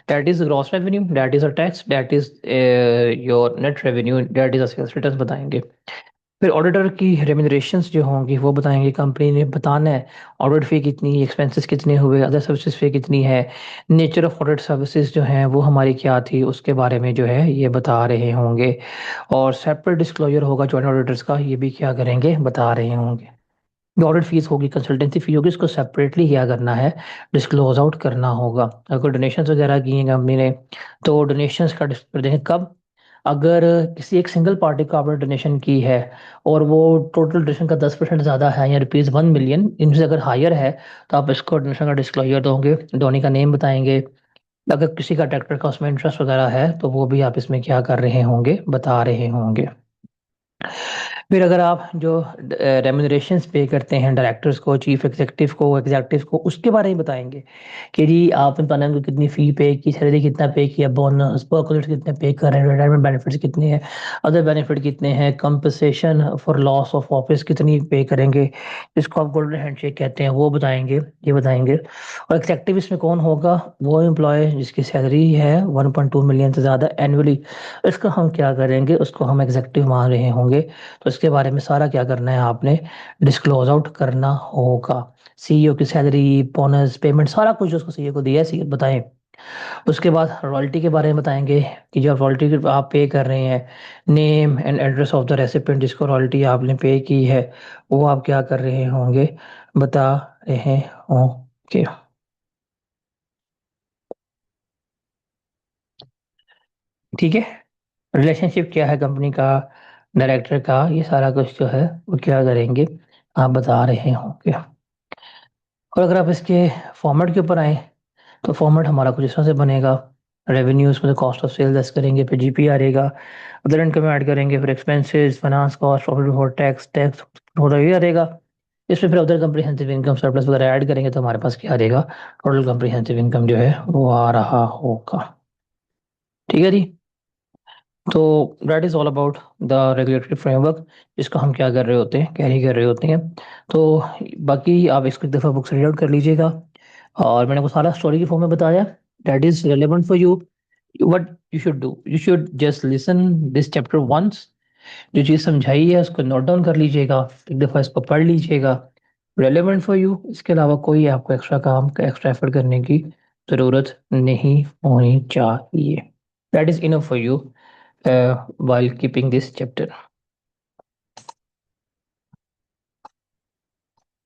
that is gross revenue, that is a tax, that is your net revenue, that is a sales return बताएंगे। फिर ऑडिटर की रेम्यूनरेशंस जो होंगी वो बताएंगे, कंपनी ने बताना है ऑडिट फी कितनी, एक्सपेंसेस कितने हुए, अदर सर्विसेज फी कितनी है, नेचर ऑफ ऑडिट सर्विसेज जो हैं वो हमारी क्या थी, उसके बारे में जो है ये बता रहे होंगे। और सेपरेट डिस्क्लोजर होगा जॉइंट ऑडिटर्स का, ये भी क्या करेंगे, बता रहे होंगे। जो ऑडिट फीस होगी, कंसल्टेंसी फी होगी, इसको सेपरेटली क्या करना है, डिस्क्लोज आउट करना होगा। अगर डोनेशंस वगैरह की हैं कंपनी ने तो डोनेशंस का डिस्क्लोज देंगे कब, अगर किसी एक सिंगल पार्टी को आपने डोनेशन की है और वो टोटल डोनेशन का 10% ज़्यादा है या रुपीज़ 1 मिलियन इनसे अगर हायर है, तो आप इसको डोनेशन का डिस्क्लोजर दोगे, डोनी का नेम बताएंगे। अगर किसी का डायरेक्टर का उसमें इंटरेस्ट वगैरह है तो वो भी आप इसमें क्या कर रहे होंगे, बता रहे होंगे। फिर अगर आप जो रेम्यूनरेशन पे करते हैं डायरेक्टर्स को, चीफ एग्जेक्टिव को, उसके बारे में बताएंगे कि जी आपने प्लान को कितनी फी पे की, सैलरी कितना पे किया, बोनस परकुलेट कितने पे कर रहे हैं, रिटायरमेंट बेनिफिट्स कितने हैं, अदर बेनिफिट कितने हैं, compensation for loss of office कितनी पे करेंगे, जिसको आप गोल्डन हैंडशेक कहते हैं, वो बताएंगे, ये बताएंगे। और एग्जेक्टिव इसमें कौन होगा? वो एम्प्लॉय जिसकी सैलरी है 1.2 मिलियन से ज़्यादा एनुअली। इसका हम क्या करेंगे, उसको हम एग्जेक्टिव मान रहे होंगे। तो इसके बारे में सारा क्या करना है आपने, डिस्क्लोज आउट करना होगा। सीईओ की सैलरी, बोनस, पेमेंट, सारा कुछ उसको सीईओ को दिया है, सीईओ बताएं। उसके बाद रॉयल्टी के बारे में बताएंगे कि जो रॉयल्टी आप पे कर रहे हैं, name and address of the recipient जिसको रॉयल्टी आपने पे की है, वो आप क्या कर रहे होंगे, बता रहे होंगे। ठीक है। रिलेशनशिप क्या है कंपनी का, डायरेक्टर का, ये सारा कुछ जो है वो क्या करेंगे, आप बता रहे होंगे। और अगर आप इसके फॉर्मेट के ऊपर आए, तो फॉर्मेट हमारा कुछ इस तरह से बनेगा। रेवेन्यू उसमें कॉस्ट ऑफ सेल 10 करेंगे, फिर जीपी आ रहेगा, अदर इनकम ऐड करेंगे, फिर expenses, finance cost, profit before tax, tax होता ये आ रहेगा। इसमें फिर अदर कम्प्रिहेंसिव इनकम सरप्लस वगैरह ऐड करेंगे, तो हमारे पास क्या आ रहेगा, टोटल कम्प्रिहेंसिव इनकम जो है वो आ रहा होगा। ठीक है जी। तो that is all about the regulatory framework, जिसको हम क्या कर रहे होते हैं, कैरी कर रहे होते हैं। तो बाकी आप इसको एक दफ़ा बुक्स रीड आउट कर लीजिएगा। और मैंने आपको सारा स्टोरी के फॉर्म में बताया, that is relevant for you. What you should do, you should just listen this chapter once. जो चीज़ समझाई है उसको नोट डाउन कर लीजिएगा, एक दफ़ा इसको पढ़ लीजिएगा। रेलेवेंट फॉर यू, इसके अलावा कोई आपको एक्स्ट्रा काम का एक्स्ट्रा एफर्ट करने की ज़रूरत नहीं होनी चाहिए। That is enough for you while keeping this chapter.